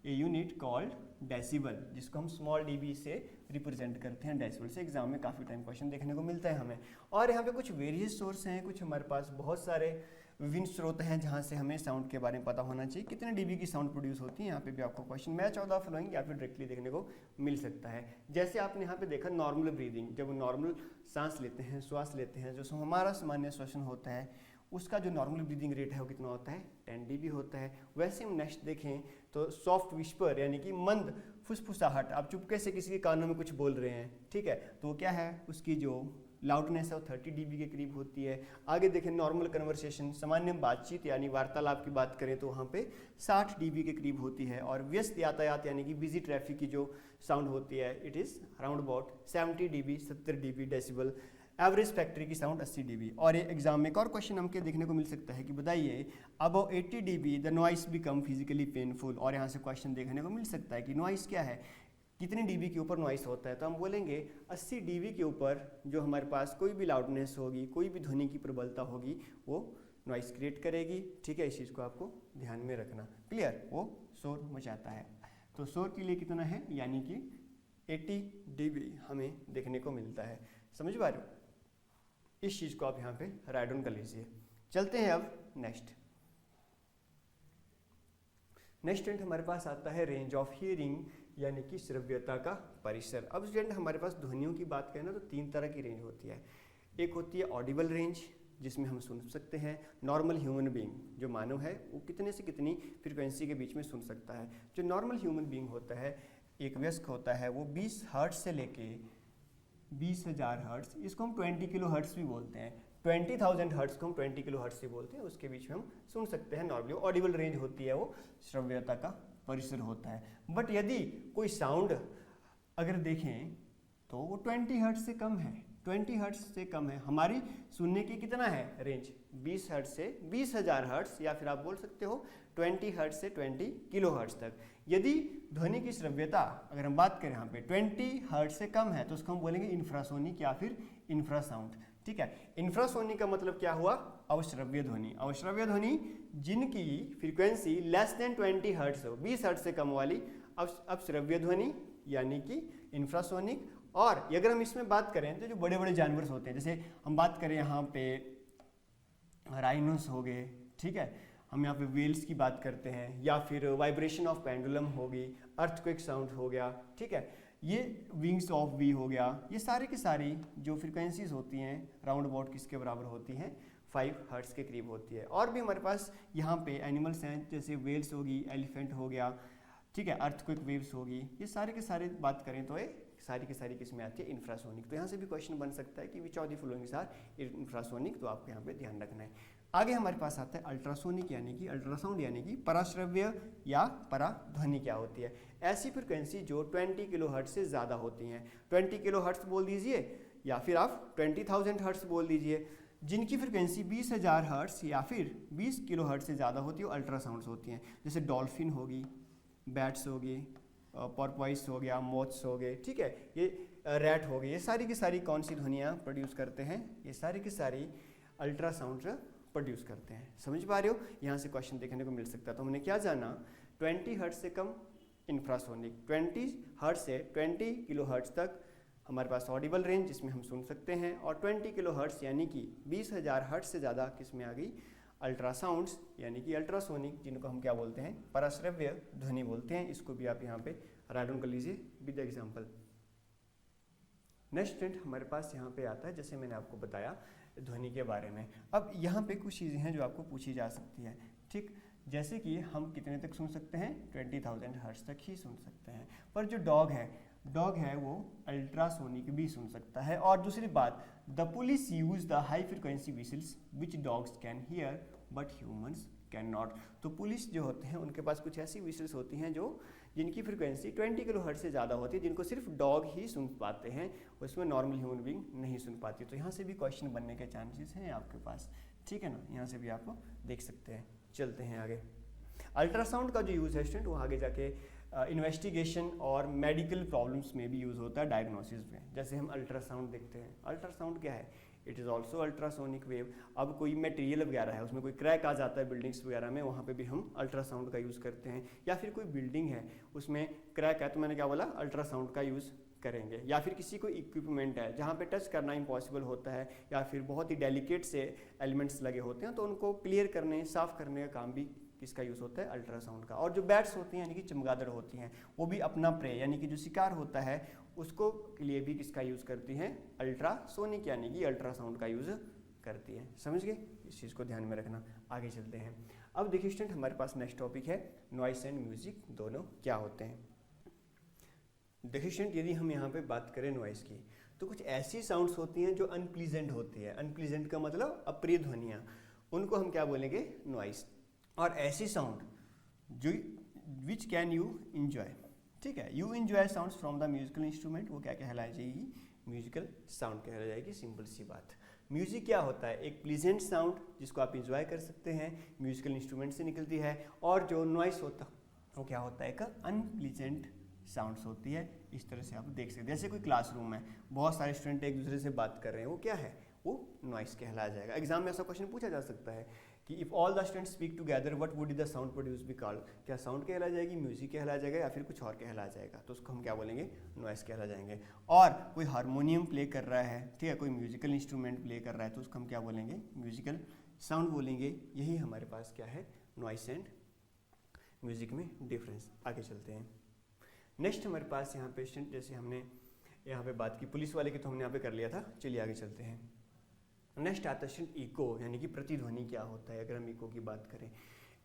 a unit called decibel, जिसको हम स्मॉल dB से रिप्रेजेंट करते हैं डेसिबल से। एग्जाम में काफ़ी टाइम क्वेश्चन देखने को मिलता है हमें। और यहाँ पे कुछ वेरियस सोर्स हैं, कुछ हमारे पास बहुत सारे विभिन्न स्रोत हैं जहाँ से हमें साउंड के बारे में पता होना चाहिए, कितने dB की साउंड प्रोड्यूस होती है। यहाँ पे भी आपको क्वेश्चन मैच 14 फॉलोइंग या फिर डायरेक्टली देखने को मिल सकता है। जैसे आपने यहाँ पे देखा नॉर्मल ब्रीदिंग, जब नॉर्मल सांस लेते हैं, श्वास लेते हैं, जो हमारा सामान्य श्वसन होता है उसका जो नॉर्मल ब्रीदिंग रेट है वो कितना होता है, 10 dB होता है। वैसे हम नेक्स्ट देखें तो सॉफ्ट विस्पर यानी कि मंद फुसफुसाहट, आप चुपके से किसी के कानों में कुछ बोल रहे हैं, ठीक है, तो क्या है उसकी जो लाउडनेस है वो 30 dB के करीब होती है। आगे देखें नॉर्मल कन्वर्सेशन, सामान्य बातचीत यानी वार्तालाप की बात करें तो वहाँ पे 60 dB के करीब होती है। और व्यस्त यातायात यानी कि बिजी ट्रैफिक की जो साउंड होती है it is around about 70 dB 70 dB decibel. Average factory की साउंड 80 dB। और ये एग्जाम में एक और क्वेश्चन हमके देखने को मिल सकता है कि बताइए above 80 dB the noise become physically painful. और यहाँ से क्वेश्चन देखने को मिल सकता है कि नॉइस क्या है, कितने dB के ऊपर नॉइस होता है। तो हम बोलेंगे 80 dB के ऊपर जो हमारे पास कोई भी लाउडनेस होगी, कोई भी ध्वनि की प्रबलता होगी वो नॉइस क्रिएट करेगी। ठीक है, इस चीज़ को आपको ध्यान में रखना। क्लियर, वो शोर मचाता है। तो शोर के लिए कितना है, यानी कि 80 dB हमें देखने को मिलता है। समझ पा रहे हो, इस चीज़ को आप यहाँ पे राइट डाउन कर लीजिए। चलते हैं अब नेक्स्ट पॉइंट हमारे पास आता है रेंज ऑफ हियरिंग यानी कि श्रव्यता का परिसर। अब स्टूडेंट हमारे पास ध्वनियों की बात करें ना तो 3 तरह की रेंज होती है। एक होती है ऑडिबल रेंज जिसमें हम सुन सकते हैं, नॉर्मल ह्यूमन बीइंग जो मानव है वो कितने से कितनी फ्रीक्वेंसी के बीच में सुन सकता है। जो नॉर्मल ह्यूमन बीइंग होता है, एक वयस्क होता है, वो 20 हर्ट्ज से लेके 20,000 हर्ट्ज, इसको हम 20 किलो हर्ट्ज भी बोलते हैं। 20,000 हर्ट्ज को हम 20 किलो हर्ट्ज से बोलते हैं, उसके बीच में हम सुन सकते हैं नॉर्मली। ऑडिबल रेंज होती है वो श्रव्यता का परिसर होता है। बट यदि कोई साउंड अगर देखें तो वो 20 हर्ट्ज से कम है, 20 हर्ट्ज से कम है। हमारी सुनने की कितना है रेंज, 20 हर्ट्ज से 20,000 हर्ट्ज, या फिर आप बोल सकते हो 20 हर्ट्ज से 20 किलो हर्ट्ज तक। यदि ध्वनि की श्रव्यता अगर हम बात करें यहाँ पे 20 हर्ट्ज से कम है तो उसको हम बोलेंगे इंफ्रासोनिक या फिर इंफ्रासाउंड। ठीक है, इंफ्रासोनिक का मतलब क्या हुआ, अवश्रव्य ध्वनि। अवश्रव्य ध्वनि जिनकी फ्रीक्वेंसी लेस देन 20 हर्ट्ज हो, 20 हर्ट्ज से कम वाली अवश्रव्य ध्वनि यानी कि इंफ्रासोनिक। और अगर हम इसमें बात करें तो जो बड़े बड़े जानवर होते हैं, जैसे हम बात करें यहाँ पे राइनोस हो गए, ठीक है, हम यहाँ पे वेल्स की बात करते हैं, या फिर वाइब्रेशन ऑफ पेंडुलम होगी, अर्थक्वेक साउंड हो गया, ठीक है, ये विंग्स ऑफ वी हो गया, ये सारी की सारी जो फ्रिक्वेंसीज होती हैं राउंड अबाउट किसके बराबर होती हैं, 5 हर्ट्ज के करीब होती है। और भी हमारे पास यहाँ पे एनिमल्स हैं, जैसे वेल्स होगी, एलिफेंट हो गया, ठीक है, अर्थक्वेक वेव्स होगी, ये सारे के सारे बात करें तो ये सारी की सारी किस्में आती है इंफ्रासोनिक। तो यहाँ से भी क्वेश्चन बन सकता है कि which of the following are infrasonic, तो आपको यहाँ पे ध्यान रखना है। आगे हमारे पास आता है अल्ट्रासोनिक यानी कि अल्ट्रासाउंड यानी कि पराश्रव्य या पराध्वनि क्या होती है। ऐसी फ्रिक्वेंसी जो 20 किलोहर्ट्ज से ज़्यादा होती हैं। 20 किलोहर्ट्ज बोल दीजिए या फिर आप 20,000 हर्ट्ज बोल दीजिए। जिनकी फ्रिक्वेंसी 20,000 हर्ट्ज या फिर 20 किलोहर्ट्ज से ज़्यादा होती है वो अल्ट्रासाउंड्स होती हैं। जैसे डॉल्फिन होगी, बैट्स होगी, पॉर्पॉइस हो गया, मोथ्स हो गए, ठीक है, ये रैट हो गए, ये सारी की सारी कौन सी ध्वनियाँ प्रोड्यूस करते हैं? ये सारी की सारी अल्ट्रासाउंड प्रोड्यूस करते हैं। समझ पा रहे हो? यहाँ से क्वेश्चन देखने को मिल सकता है। तो हमने क्या जाना, 20 हर्ट्ज से कम इंफ्रासोनिक, 20 हर्ट्ज से 20 किलो हर्ट्ज तक हमारे पास ऑडिबल रेंज जिसमें हम सुन सकते हैं, और 20 किलो हर्ट्ज यानी कि 20,000 हर्ट्ज से ज़्यादा किसमें आ गई? अल्ट्रासाउंड्स यानी कि अल्ट्रासोनिक, जिनको हम क्या बोलते हैं? पराश्रव्य ध्वनि बोलते हैं। इसको भी आप यहाँ पे राइट डाउन कर लीजिए विद एग्जाम्पल। नेक्स्ट स्टेट हमारे पास यहाँ पे आता है, जैसे मैंने आपको बताया ध्वनि के बारे में। अब यहाँ पे कुछ चीज़ें हैं जो आपको पूछी जा सकती है, ठीक, जैसे कि हम कितने तक सुन सकते हैं? 20,000 हर्ट्ज तक ही सुन सकते हैं। पर जो डॉग है वो अल्ट्रासोनिक भी सुन सकता है। और दूसरी बात, the police use the high frequency whistles which dogs can hear but humans can not. तो पुलिस जो होते हैं उनके पास कुछ ऐसी विसिल्स होती हैं जिनकी फ्रिक्वेंसी 20 किलो हर्ट्ज से ज़्यादा होती है, जिनको सिर्फ डॉग ही सुन पाते हैं, उसमें नॉर्मल ह्यूमन बीइंग नहीं सुन पाती। तो यहाँ से भी क्वेश्चन बनने के चांसेस हैं आपके पास, ठीक है ना, यहाँ से भी आप देख सकते हैं। चलते हैं आगे। अल्ट्रासाउंड का जो यूज़ है स्टूडेंट, वो आगे जाके इन्वेस्टिगेशन और मेडिकल प्रॉब्लम्स में भी यूज़ होता है, डायग्नोसिस में। जैसे हम अल्ट्रासाउंड देखते हैं, अल्ट्रासाउंड क्या है? It is also ultrasonic wave. अब कोई मटेरियल वगैरह है, उसमें कोई क्रैक आ जाता है बिल्डिंग्स वगैरह में, वहाँ पे भी हम अल्ट्रासाउंड का यूज़ करते हैं। या फिर कोई बिल्डिंग है उसमें क्रैक है, तो मैंने क्या बोला? अल्ट्रासाउंड का यूज़ करेंगे। या फिर किसी कोई इक्विपमेंट है जहाँ पे टच करना इम्पॉसिबल होता है, या फिर बहुत ही डेलिकेट से एलिमेंट्स लगे होते हैं, तो उनको क्लियर करने, साफ करने का काम भी किसका यूज़ होता है? अल्ट्रासाउंड का। और जो बैट्स होती हैं यानी कि चमगादड़ होती हैं, वो भी अपना प्रे यानी कि जो शिकार होता है उसको के लिए भी किसका यूज़ करती हैं? अल्ट्रासोनिक यानी कि अल्ट्रासाउंड का यूज़ करती हैं। समझ गए? इस चीज़ को ध्यान में रखना। आगे चलते हैं। अब देखिए स्टूडेंट, हमारे पास नेक्स्ट टॉपिक है नॉइस एंड म्यूजिक दोनों क्या होते हैं। देखिए स्टूडेंट, यदि हम यहाँ पे बात करें नॉइस की, तो कुछ ऐसी साउंड्स होती हैं जो अनप्लीजेंट होती है। अनप्लीजेंट का मतलब अप्रिय ध्वनियाँ, उनको हम क्या बोलेंगे? नॉइस। और ऐसी साउंड जो विच कैन यू इंजॉय, ठीक है, you enjoy sounds from the musical instrument, वो क्या कहलाई जाएगी? म्यूजिकल साउंड कहलाई जाएगी। सिंपल सी बात। म्यूजिक क्या होता है? एक प्लीजेंट साउंड जिसको आप इंजॉय कर सकते हैं, म्यूजिकल इंस्ट्रूमेंट से निकलती है। और जो नॉइस होता वो क्या होता है? एक अनप्लीजेंट साउंड्स होती है। इस तरह से आप देख सकते हैं। जैसे कोई क्लासरूम है, बहुत सारे स्टूडेंट एक दूसरे से बात कर रहे हैं, वो क्या है? वो नॉइस कहलाया जाएगा। एग्जाम में ऐसा क्वेश्चन पूछा जा सकता है कि if all the students speak together what would the sound produce be called? क्या साउंड कहला जाएगी, म्यूजिक कहला जाएगा, या फिर कुछ और कहला जाएगा? तो उसको हम क्या बोलेंगे? नॉइस कहला जाएंगे। और कोई हारमोनियम प्ले कर रहा है, ठीक है, कोई म्यूजिकल इंस्ट्रूमेंट प्ले कर रहा है, तो उसको हम क्या बोलेंगे? म्यूजिकल साउंड बोलेंगे। यही हमारे पास क्या है? नॉइस एंड म्यूजिक में डिफरेंस। आगे चलते हैं। नेक्स्ट हमारे पास यहाँ पे जैसे हमने यहाँ पे बात की पुलिस वाले की, तो हमने यहाँ पे कर लिया था। चलिए आगे चलते हैं। नेक्स्ट आता है इको यानी कि प्रतिध्वनि क्या होता है। अगर हम इको की बात करें,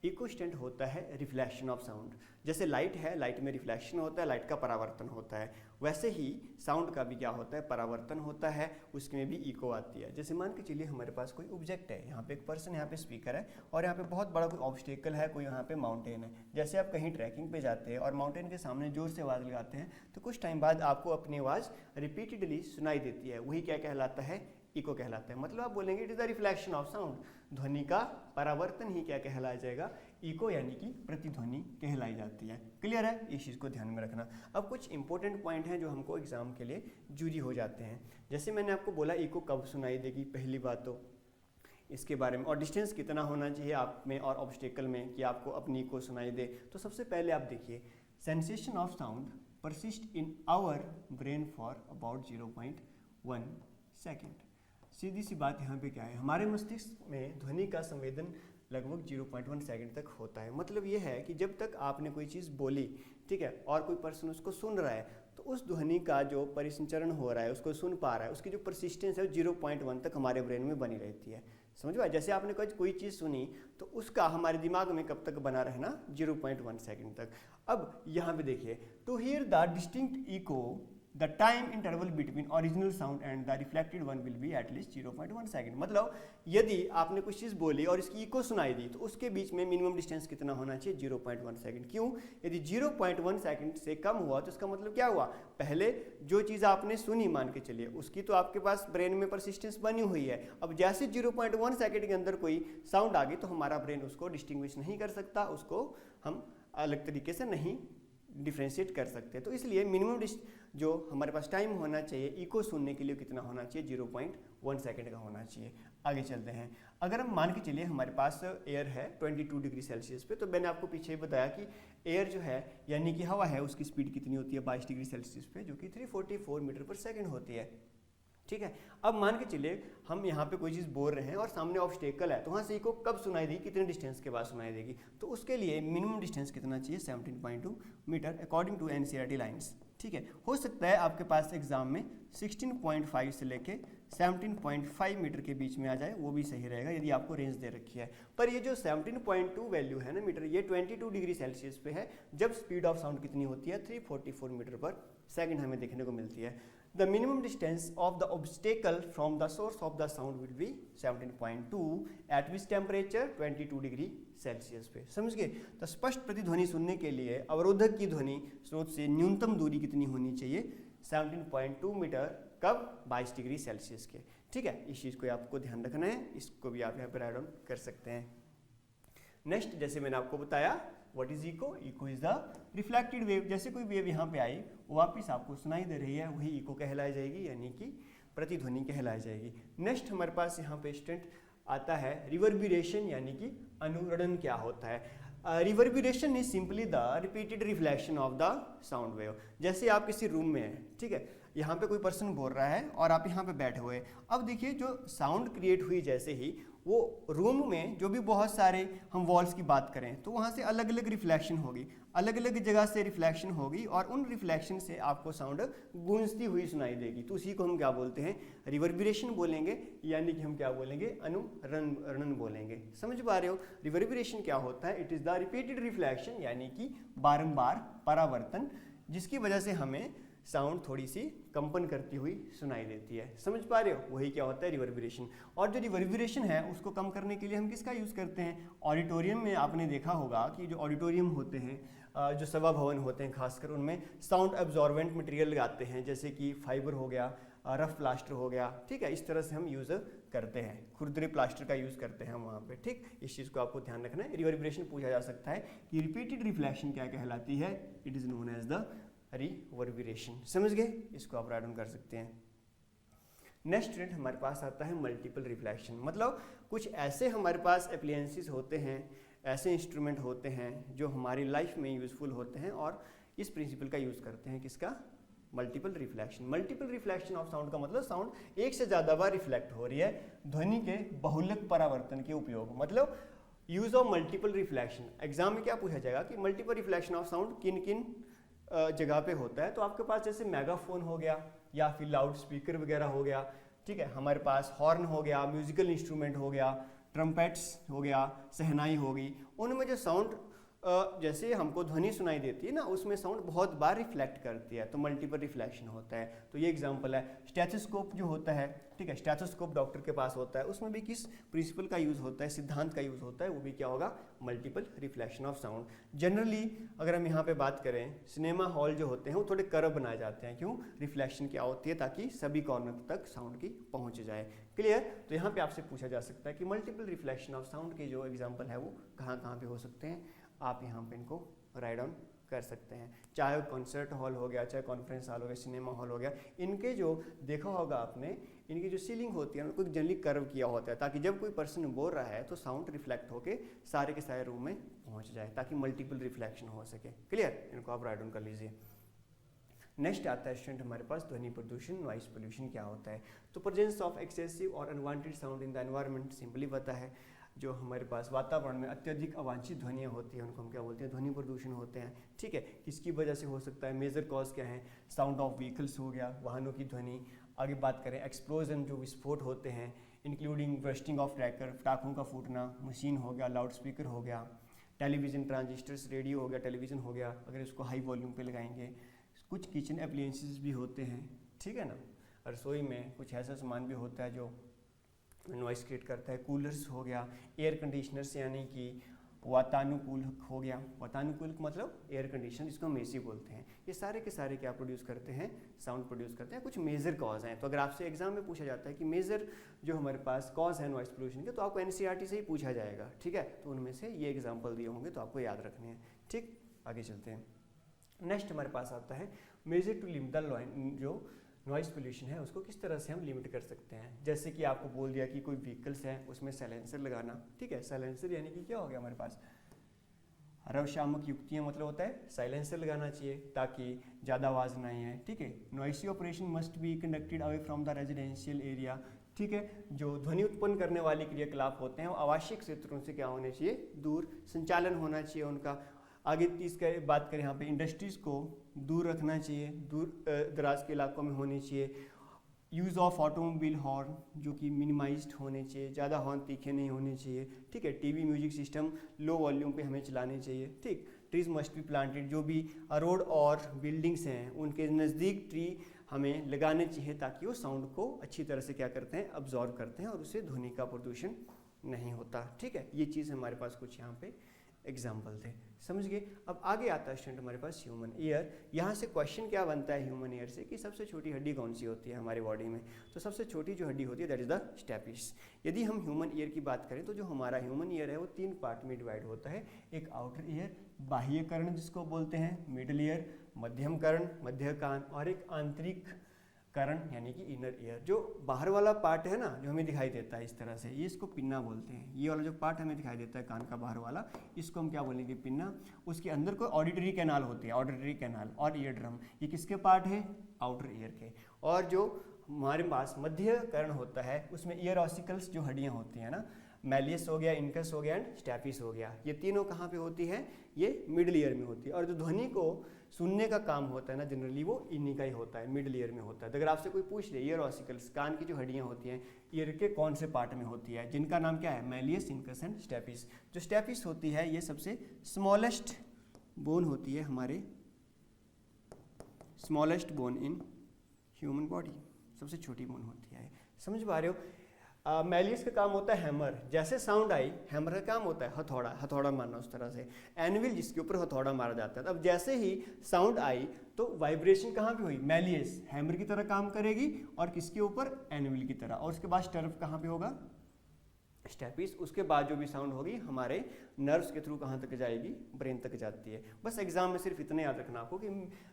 इको स्टैंड होता है रिफ्लेक्शन ऑफ साउंड। जैसे लाइट है, लाइट में रिफ्लेक्शन होता है, लाइट का परावर्तन होता है, वैसे ही साउंड का भी क्या होता है? परावर्तन होता है, उसमें भी इको आती है। जैसे मान के चलिए हमारे पास कोई ऑब्जेक्ट है, यहाँ पे एक पर्सन, यहाँ पे स्पीकर है, और यहाँ पे बहुत बड़ा कोई ऑब्स्टेकल है, कोई यहाँ पे माउंटेन है। जैसे आप कहीं ट्रैकिंग पे जाते हैं और माउंटेन के सामने जोर से आवाज़ लगाते हैं, तो कुछ टाइम बाद आपको अपनी आवाज़ रिपीटेडली सुनाई देती है। वही क्या कहलाता है? इको कहलाता है। मतलब आप बोलेंगे it is the reflection of sound, ध्वनि का परावर्तन ही क्या कहलाया जाएगा? इको यानी कि प्रतिध्वनि कहलाई जाती है। क्लियर है? इस चीज़ को ध्यान में रखना। अब कुछ इंपॉर्टेंट पॉइंट हैं जो हमको एग्जाम के लिए जरूरी हो जाते हैं। जैसे मैंने आपको बोला इको कब सुनाई देगी, पहली बात तो इसके बारे में, और डिस्टेंस कितना होना चाहिए आप में और ऑब्स्टेकल में कि आपको अपनी इको सुनाई दे। तो सबसे पहले आप देखिए, sensation of sound persist in our brain for about 0.1 second. सीधी सी बात यहाँ पे क्या है? हमारे मस्तिष्क में ध्वनि का संवेदन लगभग 0.1 सेकंड तक होता है। मतलब ये है कि जब तक आपने कोई चीज़ बोली, ठीक है, और कोई पर्सन उसको सुन रहा है, तो उस ध्वनि का जो परिसंचरण हो रहा है, उसको सुन पा रहा है, उसकी जो परसिस्टेंस है 0.1 तक हमारे ब्रेन में बनी रहती है। समझ पाए? जैसे आपने कोई चीज़ सुनी, तो उसका हमारे दिमाग में कब तक बना रहना? 0.1 सेकेंड तक। अब यहाँ पे देखिए, to hear the distinct echo the time interval between original sound and the reflected one will be at least 0.1 second. मतलब यदि आपने कुछ चीज़ बोली और इसकी इको सुनाई दी तो उसके बीच में मिनिमम डिस्टेंस कितना होना चाहिए, 0.1 सेकंड। क्यों? यदि 0.1 सेकंड से कम हुआ तो इसका मतलब क्या हुआ, पहले जो चीज़ आपने सुनी मान के चलिए उसकी तो आपके पास ब्रेन में परसिस्टेंस बनी हुई है। अब जैसे 0.1 सेकंड के अंदर कोई साउंड आ गई तो हमारा ब्रेन उसको डिस्टिंग्विश नहीं कर सकता, उसको हम अलग तरीके से नहीं डिफ्रेंशिएट कर सकते। तो इसलिए मिनिमम जो हमारे पास टाइम होना चाहिए इको सुनने के लिए कितना होना चाहिए, 0.1 सेकंड का होना चाहिए। आगे चलते हैं। अगर हम मान के चलिए हमारे पास एयर है 22 डिग्री सेल्सियस पे, तो मैंने आपको पीछे बताया कि एयर जो है यानी कि हवा है उसकी स्पीड कितनी होती है 22 डिग्री सेल्सियस पे, जो कि 344 मीटर पर सेकंड होती है। ठीक है, अब मान के चलिए हम यहाँ पे कोई चीज़ बोल रहे हैं और सामने ऑब्स्टेकल है, तो वहाँ से इको कब सुनाई देगी, कितने डिस्टेंस के बाद सुनाई देगी। तो उसके लिए मिनिमम डिस्टेंस कितना चाहिए, 17.2 metre according to NCERT lines. ठीक है, हो सकता है आपके पास एग्जाम में 16.5 से लेके 17.5 मीटर के बीच में आ जाए, वो भी सही रहेगा यदि आपको रेंज दे रखी है। पर ये जो 17.2 वैल्यू है ना मीटर, ये 22 डिग्री सेल्सियस पे है, जब स्पीड ऑफ साउंड कितनी होती है 344 मीटर पर सेकंड हमें देखने को मिलती है। The minimum distance of the obstacle from the source of the sound will be 17.2 at which temperature 22 degree Celsius पे। समझ गए? तो स्पष्ट प्रतिध्वनि सुनने के लिए अवरोधक की ध्वनि स्रोत से न्यूनतम दूरी कितनी होनी चाहिए, 17.2 मीटर, कब, 22 डिग्री सेल्सियस के। ठीक है, इस चीज़ को आपको ध्यान रखना है, इसको भी आप यहाँ पर राइट डाउन कर सकते हैं। नेक्स्ट, जैसे मैंने आपको बताया what is echo, echo is the reflected wave. जैसे कोई वेव यहाँ पे आई वो वापिस आपको सुनाई दे रही है, वही इको कहलाई जाएगी, यानी कि प्रतिध्वनि कहलाई जाएगी। नेक्स्ट हमारे पास यहाँ पे स्टूडेंट आता है रिवर्बिरेशन, यानी कि अनुरणन क्या होता है। Reverberation is simply the repeated reflection of the sound wave. जैसे आप किसी रूम में हैं, ठीक है, यहाँ पे कोई पर्सन बोल रहा है और आप यहाँ पे बैठे हुए, अब देखिए जो साउंड क्रिएट हुई जैसे ही वो रूम में जो भी बहुत सारे हम वॉल्स की बात करें तो वहाँ से अलग अलग रिफ्लेक्शन होगी, अलग अलग जगह से रिफ्लेक्शन होगी और उन रिफ्लेक्शन से आपको साउंड गूंजती हुई सुनाई देगी। तो उसी को हम क्या बोलते हैं, रिवर्बिरेशन बोलेंगे, यानी कि हम क्या बोलेंगे, अनुरणन बोलेंगे। समझ पा रहे हो? रिवर्बिरेशन क्या होता है, it is the repeated reflection, यानी कि बारंबार परावर्तन, जिसकी वजह से हमें साउंड थोड़ी सी कंपन करती हुई सुनाई देती है। समझ पा रहे हो? वही क्या होता है, रिवर्बिरेशन। और जो रिवर्बिरेशन है उसको कम करने के लिए हम किसका यूज़ करते हैं, ऑडिटोरियम में आपने देखा होगा कि जो ऑडिटोरियम होते हैं, जो सभा भवन होते हैं खासकर, उनमें साउंड एब्जॉर्बेंट मटेरियल लगाते हैं, जैसे कि फाइबर हो गया, रफ प्लास्टर हो गया। ठीक है, इस तरह से हम यूज़ करते हैं, खुरदरे प्लास्टर का यूज़ करते हैं हम वहाँ पे। ठीक, इस चीज़ को आपको ध्यान रखना है। रिवर्बिरेशन पूछा जा सकता है कि रिपीटेड रिफ्लेक्शन क्या कहलाती है, it is known as the reverberation. समझ गए? इसको आप राइट डाउन कर सकते हैं। नेक्स्ट स्टूडेंट हमारे पास आता है मल्टीपल रिफ्लेक्शन। मतलब कुछ ऐसे हमारे पास एप्लियंसेस होते हैं, ऐसे इंस्ट्रूमेंट होते हैं जो हमारी लाइफ में यूज़फुल होते हैं और इस प्रिंसिपल का यूज़ करते हैं, किसका, multiple reflection. Multiple reflection of sound का मतलब साउंड एक से ज़्यादा बार रिफ्लेक्ट हो रही है ध्वनि के बहुलक परावर्तन के उपयोग, मतलब use of multiple reflection. Exam में क्या पूछा जाएगा कि मल्टीपल रिफ्लेक्शन ऑफ साउंड किन किन जगह पे होता है। तो आपके पास जैसे मेगाफोन हो गया या फिर लाउड स्पीकर वगैरह हो गया, ठीक है, हमारे पास हॉर्न हो गया, म्यूजिकल इंस्ट्रूमेंट हो गया, ट्रम्पेट्स हो गया, शहनाई होगी, उनमें जो साउंड जैसे हमको ध्वनि सुनाई देती है ना, उसमें साउंड बहुत बार रिफ्लेक्ट करती है, तो मल्टीपल रिफ्लेक्शन होता है। तो ये एग्जांपल है। स्टेथोस्कोप जो होता है, ठीक है, स्टेथोस्कोप डॉक्टर के पास होता है, उसमें भी किस प्रिंसिपल का यूज़ होता है, सिद्धांत का यूज़ होता है, वो भी क्या होगा, multiple reflection of sound. Generally अगर हम यहाँ पे बात करें, सिनेमा हॉल जो होते हैं वो थोड़े कर्व बनाए जाते हैं, क्यों, रिफ्लेक्शन क्या होती है, ताकि सभी कॉर्नर तक साउंड की पहुँच जाए। क्लियर? तो यहाँ पे आपसे पूछा जा सकता है कि मल्टीपल रिफ्लेक्शन ऑफ साउंड के जो एग्जाम्पल है वो कहाँ कहाँ पे हो सकते हैं, आप यहाँ पे इनको राइट डाउन कर सकते हैं। चाहे कॉन्सर्ट हॉल हो गया, चाहे कॉन्फ्रेंस हॉल हो गया, सिनेमा हॉल हो गया, इनके जो देखा होगा आपने, इनकी जो सीलिंग होती है उनको जनरली कर्व किया होता है, ताकि जब कोई पर्सन बोल रहा है तो साउंड रिफ्लेक्ट होके सारे के सारे रूम में पहुंच जाए, ताकि मल्टीपल रिफ्लेक्शन हो सके। क्लियर? इनको आप राइट डाउन कर लीजिए। नेक्स्ट आता है स्टूडेंट हमारे पास ध्वनि प्रदूषण, नॉइस पोल्यूशन क्या होता है। तो प्रेजेंस ऑफ एक्सेसिव और unwanted sound in the environment simply पता है, जो हमारे पास वातावरण में अत्यधिक अवांछित ध्वनियाँ होती हैं उनको हम क्या बोलते हैं, ध्वनि प्रदूषण होते हैं। ठीक है, किसकी वजह से हो सकता है, मेजर कॉज क्या है, साउंड ऑफ व्हीकल्स हो गया, वाहनों की ध्वनि। आगे बात करें एक्सप्लोजन, जो विस्फोट होते हैं, इंक्लूडिंग बर्स्टिंग ऑफ क्रैकर, पटाखों का फूटना, मशीन हो गया, लाउड स्पीकर हो गया, टेलीविज़न, ट्रांजिस्टर्स, रेडियो हो गया, टेलीविज़न हो गया, अगर इसको हाई वॉल्यूम पे लगाएंगे, कुछ किचन एप्लियंसेस भी होते हैं, ठीक है ना। रसोई में कुछ ऐसा सामान भी होता है जो नॉइस क्रिएट करता है। कूलर्स हो गया, एयर कंडीशनर्स यानी कि वातानुकूल हो गया। वातानुकूल मतलब एयर कंडीशनर, जिसको हम एसी बोलते हैं। ये सारे के सारे क्या प्रोड्यूस करते हैं, साउंड प्रोड्यूस करते हैं। कुछ मेजर कॉज हैं, तो अगर आपसे एग्जाम में पूछा जाता है कि मेजर जो हमारे पास कॉज है नॉइस पोल्यूशन के, तो आपको एनसीईआरटी से ही पूछा जाएगा, ठीक है। तो उनमें से ये एग्जाम्पल दिए होंगे, तो आपको याद रखने हैं, ठीक। आगे चलते हैं। नेक्स्ट हमारे पास आता है मेजर टू लिमिट द जो नॉइस पोल्यूशन है उसको किस तरह से हम लिमिट कर सकते हैं। जैसे कि आपको बोल दिया कि कोई व्हीकल्स है उसमें साइलेंसर लगाना, ठीक है। साइलेंसर यानी कि क्या हो गया हमारे पास, रवशामक युक्तियाँ, मतलब होता है साइलेंसर लगाना चाहिए ताकि ज़्यादा आवाज़ ना आए, ठीक है। Noisy operation must be conducted away from the residential area, ठीक है। जो ध्वनि उत्पन्न करने वाले क्रियाकलाप होते हैं वो आवासीय क्षेत्रों से क्या होने चाहिए, दूर संचालन होना चाहिए उनका। आगे इसका बात करें, यहाँ पे इंडस्ट्रीज़ को दूर रखना चाहिए, दूर दराज के इलाकों में होनी चाहिए। यूज़ ऑफ ऑटोमोबाइल हॉर्न जो कि मिनिमाइज्ड होने चाहिए, ज़्यादा हॉर्न तीखे नहीं होने चाहिए, ठीक है। TV music system low volume पे हमें चलाने चाहिए, ठीक। ट्रीज मस्ट बी प्लांटेड, जो भी रोड और बिल्डिंग्स हैं उनके नज़दीक ट्री हमें लगाने चाहिए ताकि वो साउंड को अच्छी तरह से क्या करते हैं, अब्जॉर्व करते हैं और उससे ध्वनि का प्रदूषण नहीं होता, ठीक है। ये चीज़ हमारे पास कुछ यहाँ पे एग्जाम्पल थे, समझ गए। अब आगे आता है स्टूडेंट हमारे पास ह्यूमन ईयर। यहाँ से क्वेश्चन क्या बनता है ह्यूमन ईयर से कि सबसे छोटी हड्डी कौन सी होती है हमारे बॉडी में। तो सबसे छोटी जो हड्डी होती है दैट इज द स्टेपिस। यदि हम ह्यूमन ईयर की बात करें तो जो हमारा ह्यूमन ईयर है वो 3 पार्ट में डिवाइड होता है। एक आउटर ईयर, बाह्य कर्ण जिसको बोलते हैं, मिडल ईयर, मध्यम कर्ण, मध्य कान, और एक आंतरिक कर्ण यानी कि इनर ईयर। जो बाहर वाला पार्ट है ना जो हमें दिखाई देता है इस तरह से, ये इसको पिन्ना बोलते हैं। ये वाला जो पार्ट हमें दिखाई देता है कान का बाहर वाला, इसको हम क्या बोलेंगे, पिन्ना। उसके अंदर कोई ऑडिटरी कैनाल होती है, ऑडिटरी कैनाल और ईयर ड्रम, ये किसके पार्ट है, आउटर ईयर के। और जो हमारे पास मध्य कर्ण होता है उसमें ईयर ऑसिकल्स जो हड्डियाँ होती हैं ना, मैलियस हो गया, इनकस हो गया एंड स्टैपिस हो गया, ये तीनों कहाँ पे होती है, ये मिडल ईयर में होती है। और जो ध्वनि को सुनने का काम होता है ना जनरली वो इन्हीं का ही होता है, मिडल ईयर में होता है। तो अगर आपसे कोई पूछ ले ईयर ऑसिकल्स, कान की जो हड्डियाँ होती हैं ईयर के कौन से पार्ट में होती है, जिनका नाम क्या है, मैलियस, इनकस एंड स्टैपिस। जो स्टैपिस होती है ये सबसे स्मॉलेस्ट बोन होती है हमारे, smallest bone in human body, सबसे छोटी बोन होती है, समझ पा रहे हो। मैलियस का काम होता है हैमर, जैसे साउंड आई हैमर का काम होता है हथौड़ा, हथौड़ा मारना उस तरह से। एनविल जिसके ऊपर हथौड़ा मारा जाता है। अब जैसे ही साउंड आई तो वाइब्रेशन कहाँ पे हुई, मैलियस हैमर की तरह काम करेगी और किसके ऊपर, एनविल की तरह। और उसके बाद स्टर्फ कहाँ पे होगा, स्टैपिस। उसके बाद जो भी साउंड होगी हमारे नर्व्स के थ्रू कहाँ तक जाएगी, ब्रेन तक जाती है। बस एग्जाम में सिर्फ इतना याद रखना आपको कि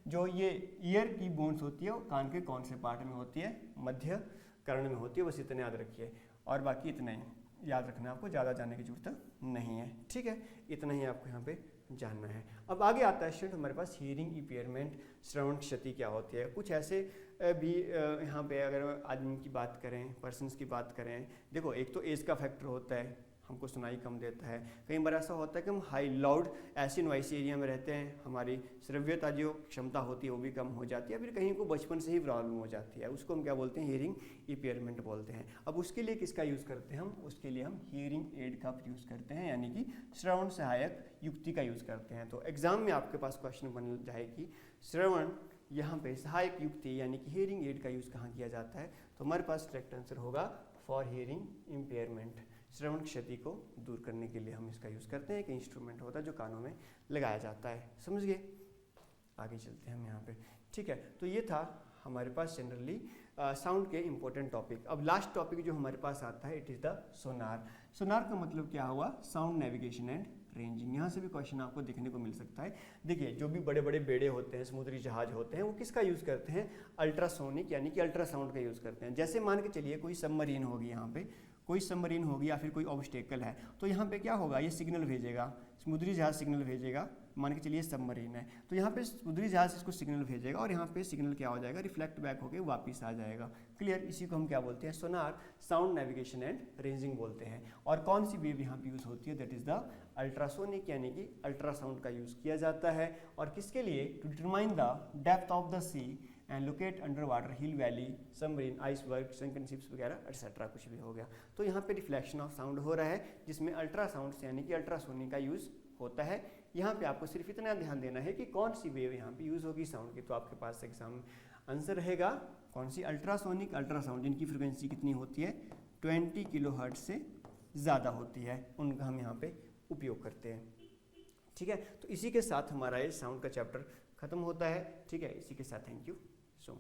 जो ये ईयर की बोन्स होती है वो कान के कौन से पार्ट में होती है, मध्य कर्ण में होती है, बस इतने याद रखिए। और बाकी इतना ही याद रखना, आपको ज़्यादा जानने की जरूरत नहीं है, ठीक है। इतना ही आपको यहाँ पे जानना है। अब आगे आता है स्टूडेंट हमारे पास हियरिंग इम्पेयरमेंट, श्रवण क्षति क्या होती है। कुछ ऐसे भी यहाँ पे अगर आदमी की बात करें, पर्सन्स की बात करें, देखो एक तो एज का फैक्टर होता है, हमको सुनाई कम देता है। कई बार ऐसा होता है कि हम हाई लाउड ऐसी नॉइसी एरिया में रहते हैं, हमारी श्रव्यता जो क्षमता होती है वो भी कम हो जाती है, फिर कहीं को बचपन से ही प्रॉब्लम हो जाती है, उसको हम क्या बोलते हैं, हियरिंग इम्पेयरमेंट बोलते हैं। अब उसके लिए किसका यूज़ करते हैं हम, उसके लिए हम हियरिंग एड का यूज़ करते हैं, यानी कि श्रवण सहायक युक्ति का यूज़ करते हैं। तो एग्जाम में आपके पास क्वेश्चन बन जाएगी श्रवण यहाँ पे सहायक युक्ति यानी कि हियरिंग एड का यूज़ कहाँ किया जाता है। तो हमारे पास करेक्ट आंसर होगा फॉर हियरिंग इम्पेयरमेंट। श्रवण क्षति को दूर करने के लिए हम इसका यूज़ करते हैं। एक इंस्ट्रूमेंट होता है जो कानों में लगाया जाता है, समझ गए। आगे चलते हैं हम यहाँ पे, ठीक है। तो ये था हमारे पास जनरली साउंड के इंपॉर्टेंट टॉपिक। अब लास्ट टॉपिक जो हमारे पास आता है इट इज़ द सोनार। सोनार का मतलब क्या हुआ, साउंड नेविगेशन एंड रेंजिंग। यहाँ से भी क्वेश्चन आपको देखने को मिल सकता है। देखिए जो भी बड़े बड़े बेड़े होते हैं, समुद्री जहाज होते हैं, वो किसका यूज़ करते हैं, अल्ट्रासोनिक यानी कि अल्ट्रासाउंड का यूज़ करते हैं। जैसे मान के चलिए कोई सबमरीन होगी, यहाँ पे कोई सबमरीन होगी या फिर कोई ऑब्स्टेकल है, तो यहाँ पे क्या होगा, ये सिग्नल भेजेगा, समुद्री जहाज सिग्नल भेजेगा। मान के चलिए सबमरीन है तो यहाँ पे समुद्री जहाज इसको सिग्नल भेजेगा और यहाँ पे सिग्नल क्या हो जाएगा, रिफ्लेक्ट बैक होकर वापस आ जाएगा। क्लियर, इसी को हम क्या बोलते हैं, सोनार, साउंड नेविगेशन एंड रेंजिंग बोलते हैं। और कौन सी वेव यहाँ पे यूज़ होती है, दैट इज़ द अल्ट्रासोनिक यानी कि अल्ट्रासाउंड का यूज़ किया जाता है। और किसके लिए, to determine the depth of the sea and locate under water, hill valley, submarine, iceberg, sunken ships वगैरह एटसेट्रा, कुछ भी हो गया। तो यहाँ पे रिफ्लेक्शन ऑफ साउंड हो रहा है जिसमें अल्ट्रासाउंड यानी कि अल्ट्रासोनिक का यूज़ होता है। यहाँ पे आपको सिर्फ इतना ध्यान देना है कि कौन सी वेव यहाँ पे यूज़ होगी साउंड की। तो आपके पास एग्जाम आंसर रहेगा कौन सी, अल्ट्रासोनिक अल्ट्रासाउंड, जिनकी फ्रिक्वेंसी कितनी होती है 20 किलोहर्ट्ज से ज़्यादा होती है, उनका हम यहाँ पे उपयोग करते हैं। ठीक है, तो इसी के साथ हमारा ये साउंड का चैप्टर खत्म होता है। ठीक है, इसी के साथ थैंक यू।